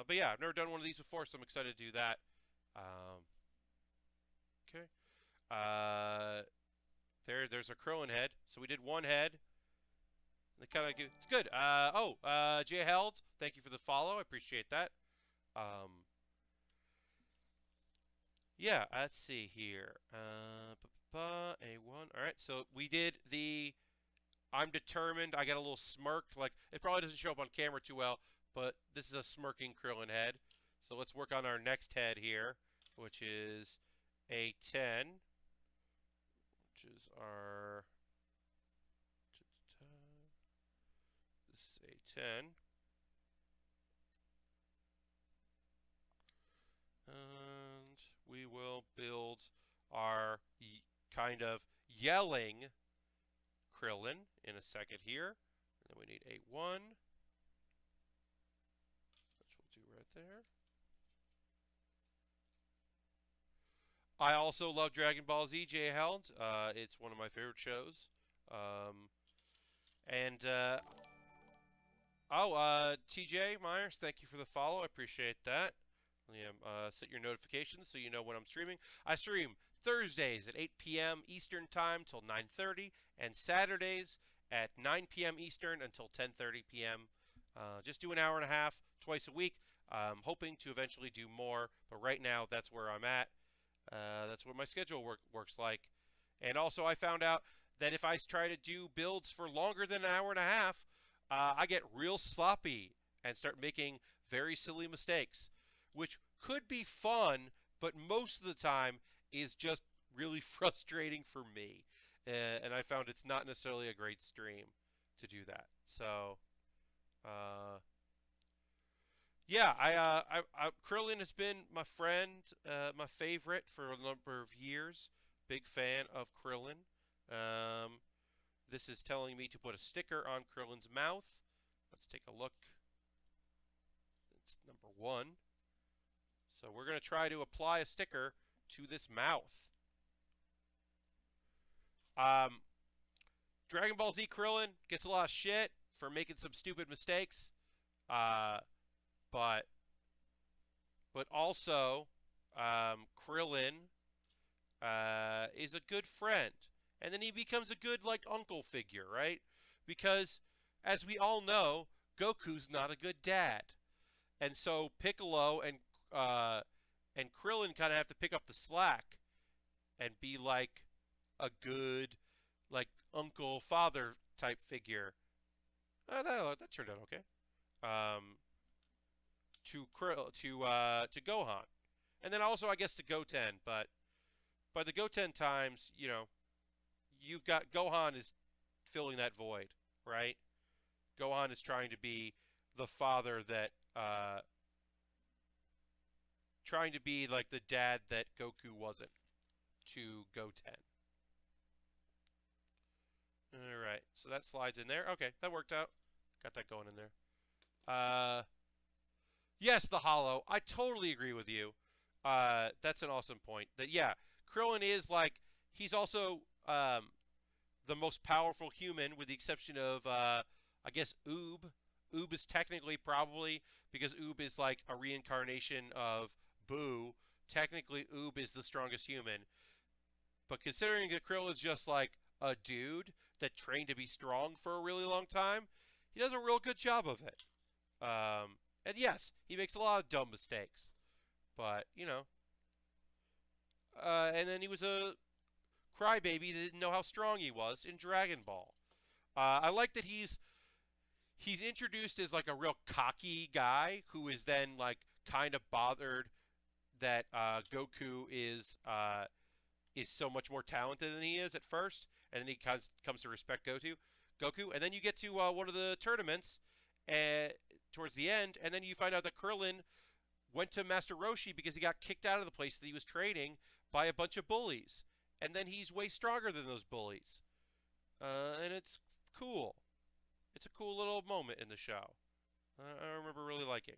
But yeah, I've never done one of these before, so I'm excited to do that. Okay. There's a Krillin head. So we did one head. They kind of it's good. Jay Held, thank you for the follow. I appreciate that. Yeah, let's see here. A1. All right, so we did the I'm determined. I got a little smirk. Like, it probably doesn't show up on camera too well, but this is a smirking Krillin head. So let's work on our next head here, which is A10, which is our... This is A10. And we will build our kind of yelling Krillin in a second here. And then we need A1, which we'll do right there. I also love Dragon Ball Z, Jay Held. It's one of my favorite shows. TJ Myers, thank you for the follow. I appreciate that. Set your notifications so you know when I'm streaming. I stream Thursdays at 8 p.m. Eastern Time till 9:30, and Saturdays at 9 p.m. Eastern until 10:30 p.m. Just do an hour and a half twice a week. I'm hoping to eventually do more, but right now that's where I'm at. That's what my schedule works like. And also I found out that if I try to do builds for longer than an hour and a half, I get real sloppy and start making very silly mistakes, which could be fun, but most of the time is just really frustrating for me. And I found it's not necessarily a great stream to do that. So, uh, yeah, Krillin has been my friend, my favorite for a number of years. Big fan of Krillin. Um, this is telling me to put a sticker on Krillin's mouth. Let's take a look. It's number 1. So we're going to try to apply a sticker to this mouth. Dragon Ball Z Krillin gets a lot of shit for making some stupid mistakes. Uh, but also, Krillin is a good friend. And then he becomes a good, like, uncle figure, right? Because, as we all know, Goku's not a good dad. And so Piccolo and Krillin kind of have to pick up the slack and be like a good, like, uncle father type figure. That turned out okay. To Gohan, and then also I guess to Goten. But by the Goten times, you've got Gohan is filling that void, right? Gohan is trying to be the father that trying to be like the dad that Goku wasn't to Goten. Alright, so that slides in there. Okay, that worked out. Got that going in there. Yes, the hollow. I totally agree with you. That's an awesome point. That, yeah, Krillin is like, he's also the most powerful human with the exception of, I guess, Oob. Oob is technically probably, because Oob is like a reincarnation of Boo, technically Oob is the strongest human. But considering that Krill is just like a dude that trained to be strong for a really long time, he does a real good job of it. And yes, he makes a lot of dumb mistakes. But, and then he was a crybaby that didn't know how strong he was in Dragon Ball. I like that he's introduced as like a real cocky guy who is then like kind of bothered that Goku is so much more talented than he is at first, and then he comes to respect Goku, and then you get to one of the tournaments towards the end, and then you find out that Krillin went to Master Roshi because he got kicked out of the place that he was training by a bunch of bullies, and then he's way stronger than those bullies, and it's cool. It's a cool little moment in the show. I remember really liking.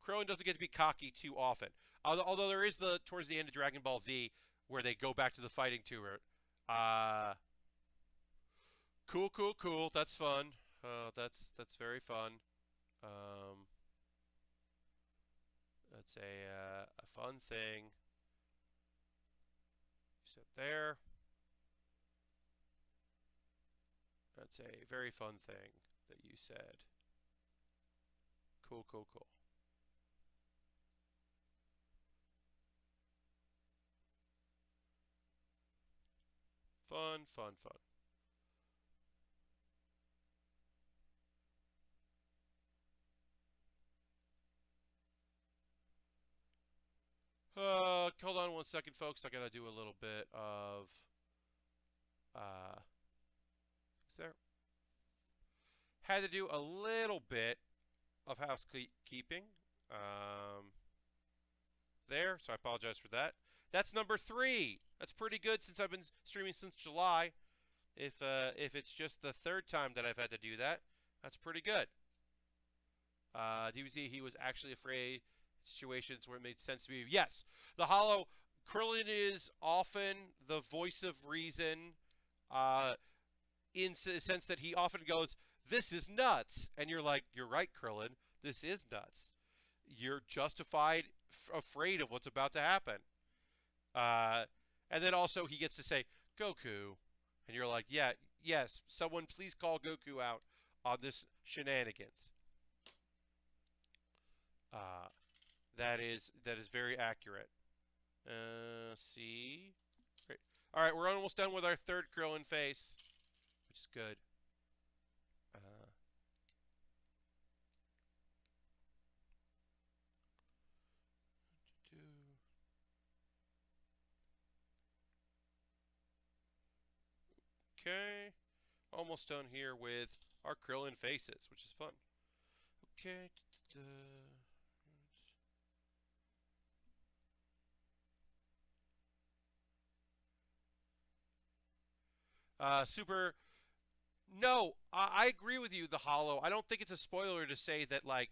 Krillin doesn't get to be cocky too often. Although there is towards the end of Dragon Ball Z where they go back to the fighting tour. Cool. That's fun. That's very fun. That's a fun thing. You said there. That's a very fun thing that you said. Cool. Fun. Hold on one second, folks. I gotta do a little bit of, is there? Had to do a little bit of housekeeping. There, so I apologize for that. That's number 3. That's pretty good since I've been streaming since July. If it's just the 3rd time that I've had to do that, that's pretty good. DBZ, he was actually afraid situations where it made sense to me. Yes, the Hollow, Krillin is often the voice of reason, in the sense that he often goes, "This is nuts," and you're like, "You're right, Krillin. This is nuts. You're justified, afraid of what's about to happen." And then also he gets to say, "Goku," and you're like, "Yeah, yes. Someone please call Goku out on this shenanigans." That is very accurate. See. Great. All right, we're almost done with our 3rd Krillin face. which is good. Okay. Almost done here with our Krillin faces, which is fun. Okay. Super. No, I agree with you, the Hollow. I don't think it's a spoiler to say that, like,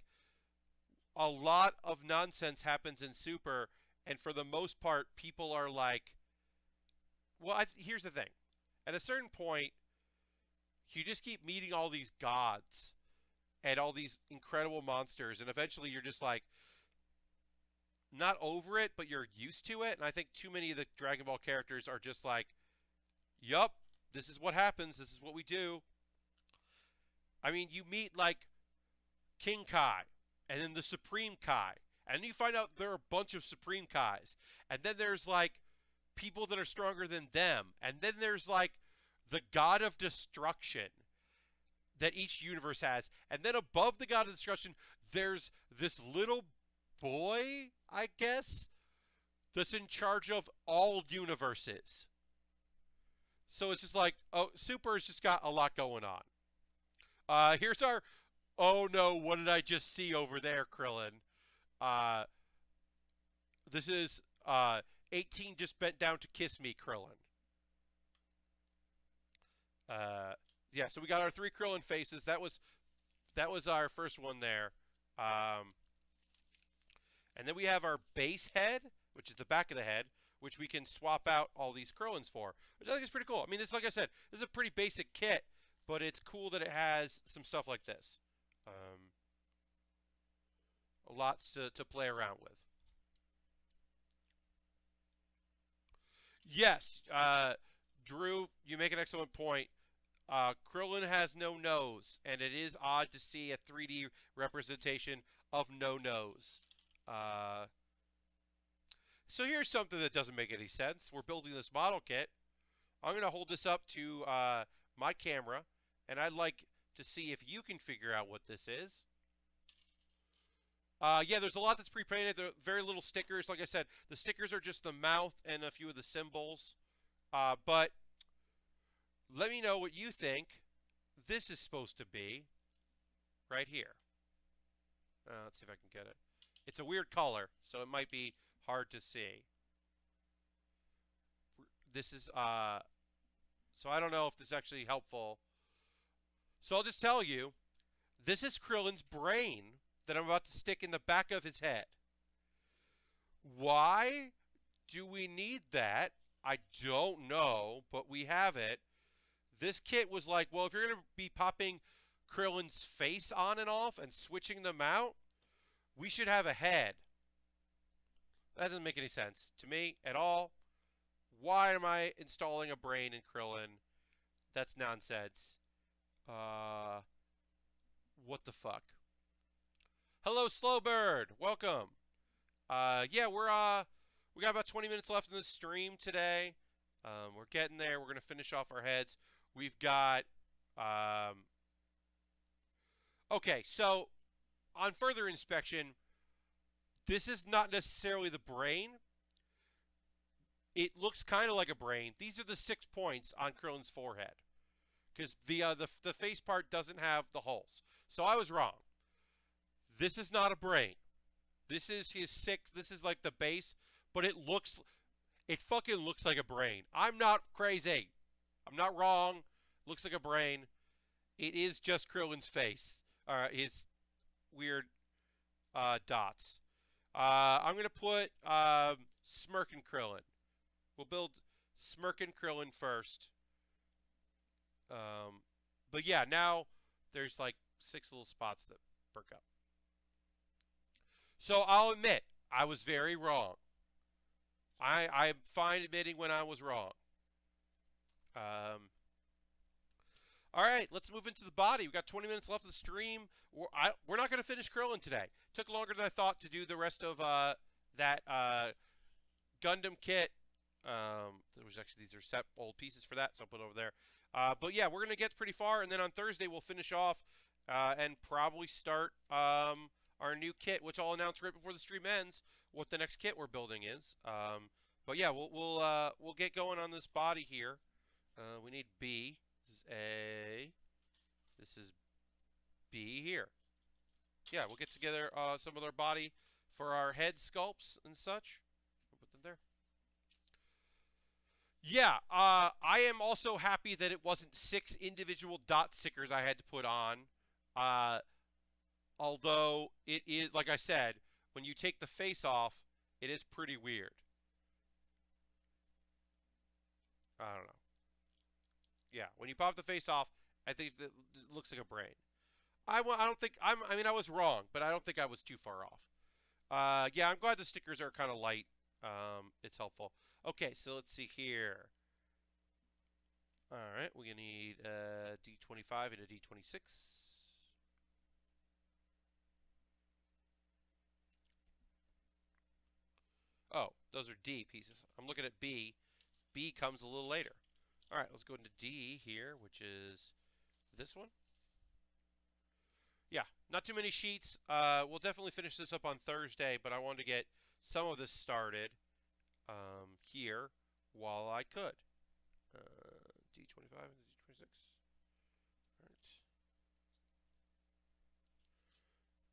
a lot of nonsense happens in Super, and for the most part, people are like, well, here's the thing. At a certain point, you just keep meeting all these gods and all these incredible monsters, and eventually you're just like, not over it, but you're used to it. And I think too many of the Dragon Ball characters are just like, yup, this is what happens, this is what we do. I mean, you meet like King Kai, and then the Supreme Kai, and then you find out there are a bunch of Supreme Kais, and then there's like people that are stronger than them, and then there's like the God of Destruction that each universe has, and then above the God of Destruction, there's this little boy, I guess, that's in charge of all universes. So it's just like, oh, Super's just got a lot going on. Here's our, oh no, what did I just see over there, Krillin? This is 18 just bent down to kiss me, Krillin. Yeah, so we got our 3 Krillin faces. That was our first one there. And then we have our base head, which is the back of the head, which we can swap out all these Krillins for, which I think is pretty cool. I mean, this, like I said, this is a pretty basic kit, but it's cool that it has some stuff like this. Lots to play around with. Yes, Drew, you make an excellent point. Krillin has no nose, and it is odd to see a 3D representation of no nose. So here's something that doesn't make any sense. We're building this model kit. I'm going to hold this up to my camera, and I'd like to see if you can figure out what this is. Yeah, there's a lot that's pre-painted. There are very little stickers. Like I said, the stickers are just the mouth and a few of the symbols. But let me know what you think this is supposed to be right here. Let's see if I can get it. It's a weird color, so it might be hard to see. This is, so I don't know if this is actually helpful. So I'll just tell you, this is Krillin's brain that I'm about to stick in the back of his head. Why do we need that? I don't know, but we have it. This kit was like, well, if you're going to be popping Krillin's face on and off and switching them out, we should have a head. That doesn't make any sense to me at all. Why am I installing a brain in Krillin? That's nonsense. What the fuck? Hello, Slowbird. Welcome. Yeah, we got about 20 minutes left in the stream today. We're getting there. We're gonna finish off our heads. We've got. Okay, so on further inspection, this is not necessarily the brain. It looks kind of like a brain. These are the 6 points on Krillin's forehead, because the face part doesn't have the holes. So I was wrong. This is not a brain. This is his 6. This is like the base, but it fucking looks like a brain. I'm not crazy. I'm not wrong. Looks like a brain. It is just Krillin's face. His weird dots. I'm gonna put Smirkin' Krillin. We'll build Smirkin' Krillin first. But yeah, now there's like 6 little spots that perk up. So I'll admit, I was very wrong. I'm fine admitting when I was wrong. All right, let's move into the body. We've got 20 minutes left of the stream. We're not going to finish Krillin today. Took longer than I thought to do the rest of that Gundam kit. There was actually, these are set old pieces for that, so I'll put it over there. But yeah, we're gonna get pretty far, and then on Thursday we'll finish off and probably start our new kit, which I'll announce right before the stream ends what the next kit we're building is. But yeah, we'll get going on this body here. We need B. This is A. This is B here. Yeah, we'll get together some of our body for our head sculpts and such. We'll put them there. Yeah, I am also happy that it wasn't 6 individual dot stickers I had to put on. Uh, Although it is, like I said, when you take the face off, it is pretty weird. I don't know. Yeah, when you pop the face off, I think it looks like a brain. I don't think I mean, I was wrong, but I don't think I was too far off. Yeah, I'm glad the stickers are kind of light. It's helpful. Okay, so let's see here. All right, we're gonna need a D25 and a D26. Oh, those are D pieces. I'm looking at B. B comes a little later. All right, let's go into D here, which is this one. Yeah, not too many sheets. We'll definitely finish this up on Thursday, but I wanted to get some of this started here while I could. D25 and D26.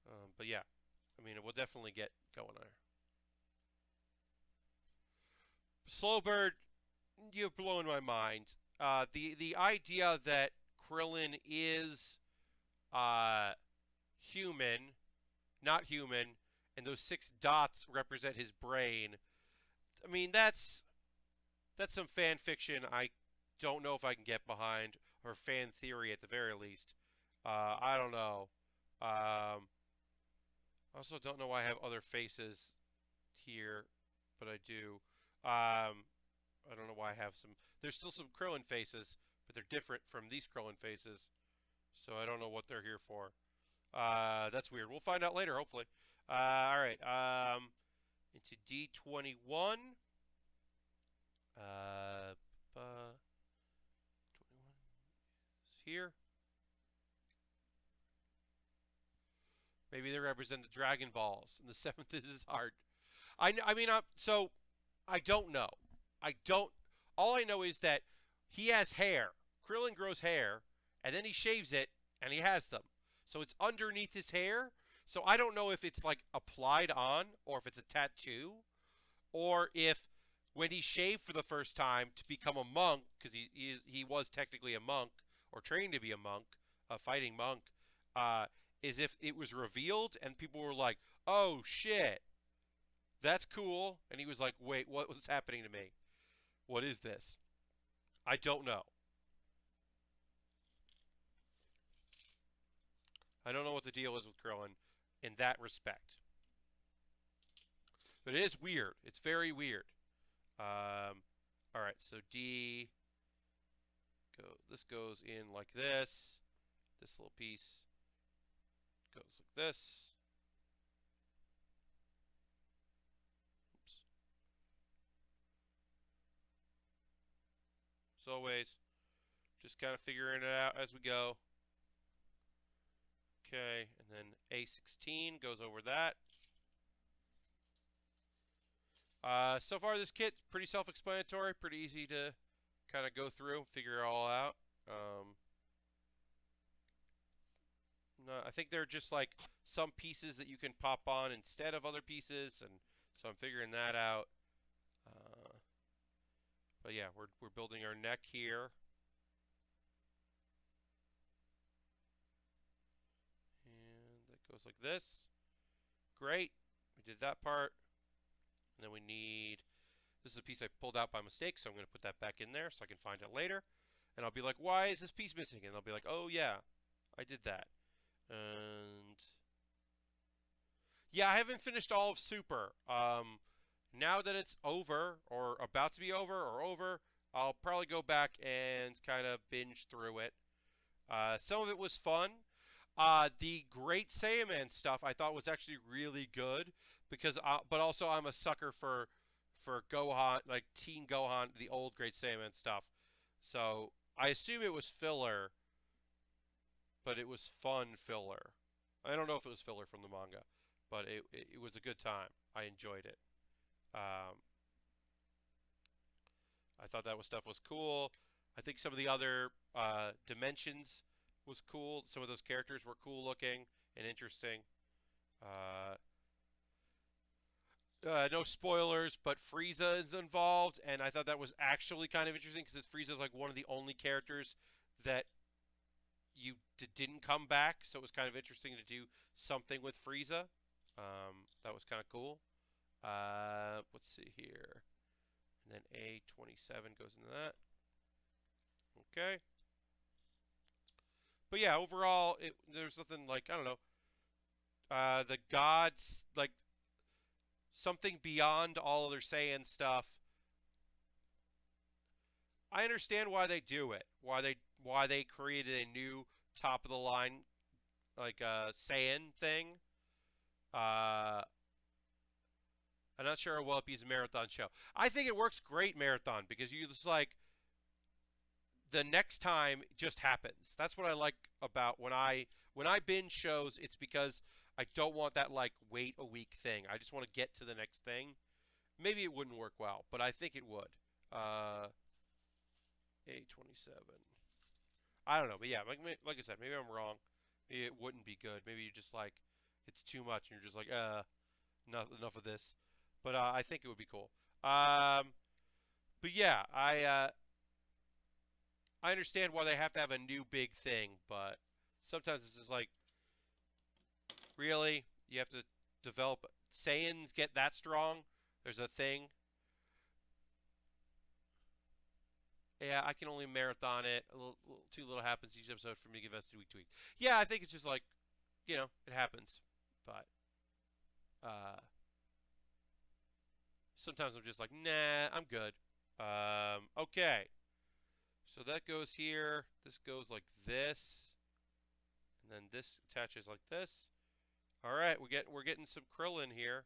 All right. But yeah, I mean, we'll definitely get going there. Slowbird, you've blown my mind. The idea that Krillin is human, not human, and those 6 dots represent his brain. I mean, that's some fan fiction I don't know if I can get behind, or fan theory at the very least. I don't know. I also don't know why I have other faces here, but I do. I don't know why I have some. There's still some Krillin faces, but they're different from these Krillin faces. So I don't know what they're here for. That's weird. We'll find out later, hopefully. All right. Into D21. 21 is here. Maybe they represent the Dragon Balls, and the 7th is his heart. I mean, so I don't know. I don't. All I know is that he has hair. Krillin grows hair, and then he shaves it, and he has them. So it's underneath his hair. So I don't know if it's like applied on, or if it's a tattoo, or if when he shaved for the first time to become a monk, because he was technically a monk or trained to be a monk, a fighting monk, is if it was revealed and people were like, "Oh shit, that's cool," and he was like, "Wait, what was happening to me? What is this?" I don't know. I don't know what the deal is with Krillin in that respect. But it is weird. It's very weird. All right, so D. This goes in like this. This little piece goes like this. Oops. As always, just kind of figuring it out as we go. Okay, and then A16 goes over that. So far, this kit's pretty self-explanatory, pretty easy to kind of go through and figure it all out. No, I think they're just like some pieces that you can pop on instead of other pieces, and so I'm figuring that out. But yeah, we're building our neck here. And that goes like this. Great. We did that part. And then we need, this is a piece I pulled out by mistake, so I'm going to put that back in there so I can find it later. And I'll be like, why is this piece missing? And I'll be like, oh yeah, I did that. And yeah, I haven't finished all of Super. Now that it's over, or about to be over, or over, I'll probably go back and kind of binge through it. Some of it was fun. The Great Saiyaman stuff I thought was actually really good because, but also I'm a sucker for Gohan, like Teen Gohan, the old Great Saiyaman stuff. So I assume it was filler, but it was fun filler. I don't know if it was filler from the manga, but it was a good time. I enjoyed it. Um, I thought that stuff was cool. I think some of the other dimensions was cool. Some of those characters were cool looking and interesting. Uh, no spoilers, but Frieza is involved, and I thought that was actually kind of interesting because Frieza is like one of the only characters that didn't come back, so it was kind of interesting to do something with Frieza. That was kind of cool. Let's see here, and then A27 goes into that. Okay, but yeah, overall, there's nothing like I don't know. The gods like something beyond all other Saiyan stuff. I understand why they do it. Why they created a new top of the line like Saiyan thing. Uh, I'm not sure how well it beats a marathon show. I think it works great marathon because you just like the next time it just happens. That's what I like about when I binge shows. It's because I don't want that like wait a week thing. I just want to get to the next thing. Maybe it wouldn't work well, but I think it would. A27. I don't know, but yeah, like I said, maybe I'm wrong. Maybe it wouldn't be good. Maybe you just like it's too much, and you're just like, enough of this. But I think it would be cool. But yeah, I understand why they have to have a new big thing, but sometimes it's just like, really, you have to develop Saiyans get that strong. There's a thing. Yeah, I can only marathon it. Too little happens each episode for me to give us week to week. Yeah, I think it's just like, it happens. But uh, sometimes I'm just like, nah, I'm good. Okay. So that goes here. This goes like this, and then this attaches like this. All right, we're getting some Krillin here,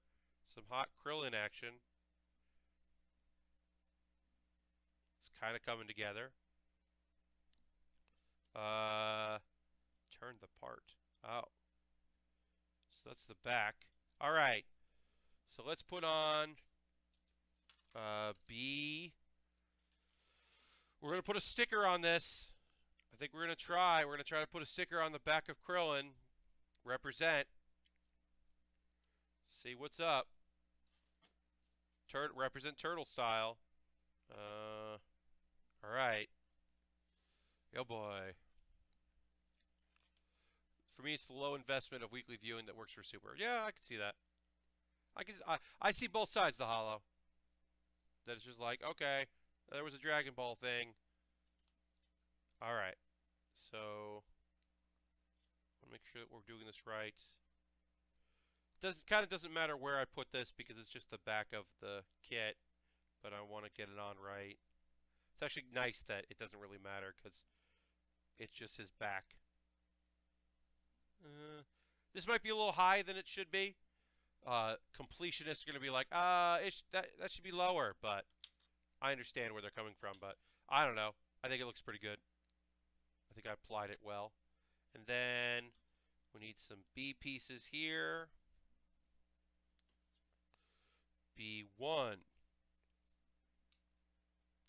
some hot Krillin action. It's kind of coming together. Turn the part. Oh, so that's the back. All right. So let's put on B. We're gonna put a sticker on this. I think we're gonna try. We're gonna try to put a sticker on the back of Krillin. Represent. See what's up. Represent turtle style. All right. Yo boy. For me, it's the low investment of weekly viewing that works for Super. Yeah, I can see that. I see both sides of the hollow. That it's just like, okay, there was a Dragon Ball thing. All right. So, I want to make sure that we're doing this right. Doesn't matter where I put this because it's just the back of the kit, but I want to get it on right. It's actually nice that it doesn't really matter because it's just his back. This might be a little higher than it should be. Completionists are going to be like, that should be lower, but I understand where they're coming from, but I don't know. I think it looks pretty good. I think I applied it well. And then we need some B pieces here. B1,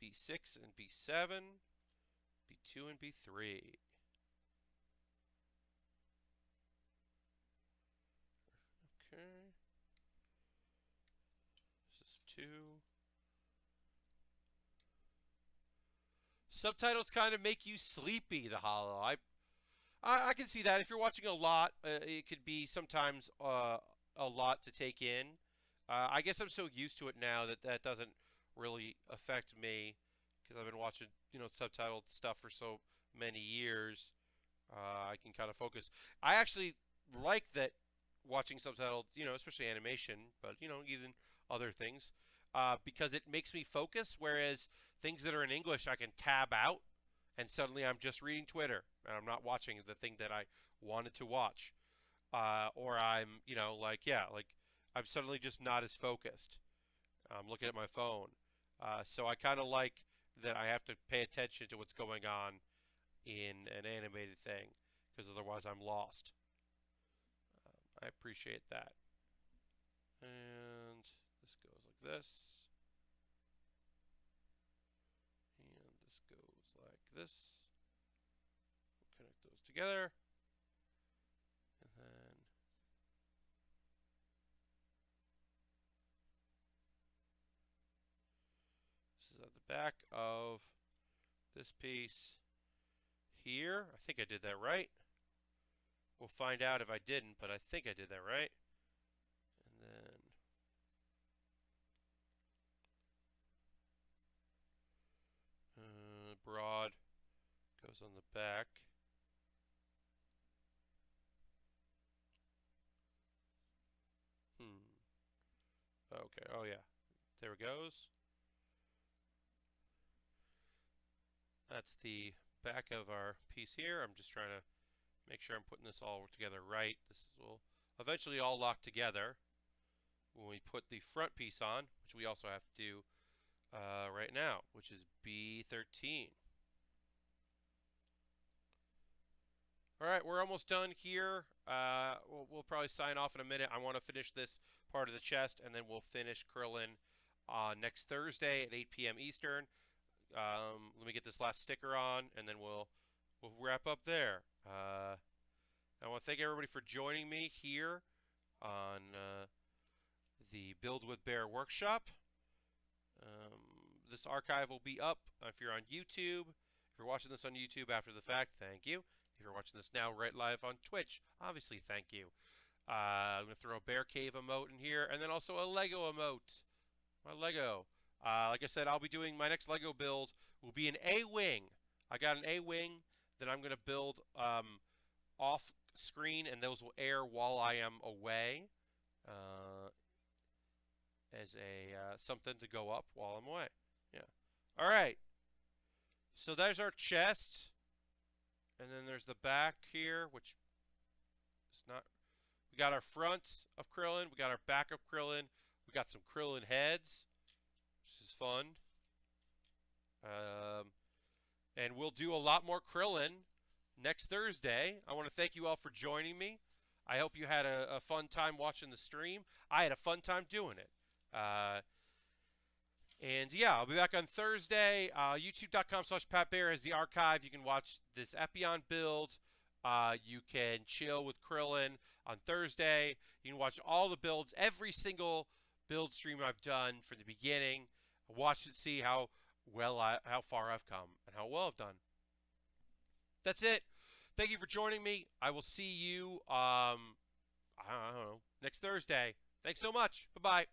B6 and B7, B2 and B3. Okay. This is 2. Subtitles kind of make you sleepy, the hollow. I can see that. If you're watching a lot, it could be sometimes a lot to take in. I guess I'm so used to it now that doesn't really affect me because I've been watching, subtitled stuff for so many years. I can kind of focus. I actually like that watching subtitled, especially animation, but, even other things, because it makes me focus, whereas things that are in English I can tab out and suddenly I'm just reading Twitter and I'm not watching the thing that I wanted to watch. Or I'm, like I'm suddenly just not as focused. I'm looking at my phone. So I kind of like that I have to pay attention to what's going on in an animated thing, because otherwise I'm lost. I appreciate that. And this goes like this. And this goes like this. We'll connect those together. And then this is at the back of this piece here. I think I did that right. We'll find out if I didn't, but I think I did that right. And then broad goes on the back. Okay, oh yeah. There it goes. That's the back of our piece here. I'm just trying to make sure I'm putting this all together right. This will eventually all lock together when we put the front piece on, which we also have to do right now, which is B13. All right, we're almost done here. We'll probably sign off in a minute. I want to finish this part of the chest, and then we'll finish Krillin next Thursday at 8 p.m. Eastern. Let me get this last sticker on, and then we'll wrap up there. I want to thank everybody for joining me here on the Build with Baer workshop. This archive will be up if you're on YouTube. If you're watching this on YouTube after the fact, thank you. If you're watching this now right live on Twitch, obviously thank you. I'm going to throw a Bear Cave emote in here, and then also a Lego emote. My Lego. Like I said, I'll be doing my next Lego build will be an A-Wing. I got an A-Wing that I'm going to build off screen, and those will air while I am away as a something to go up while I'm away. Yeah. All right. So there's our chest. And then there's the back here, which is not... We got our front of Krillin. We got our back of Krillin. We got some Krillin heads, which is fun. And we'll do a lot more Krillin next Thursday. I want to thank you all for joining me. I hope you had a fun time watching the stream. I had a fun time doing it. And yeah, I'll be back on Thursday. YouTube.com/PatBaer has the archive. You can watch this Epyon build. You can chill with Krillin on Thursday. You can watch all the builds, every single build stream I've done from the beginning. Watch it, see how far I've come and how well I've done. That's it. Thank you for joining me. I will see you, I don't know, next Thursday. Thanks so much. Bye-bye.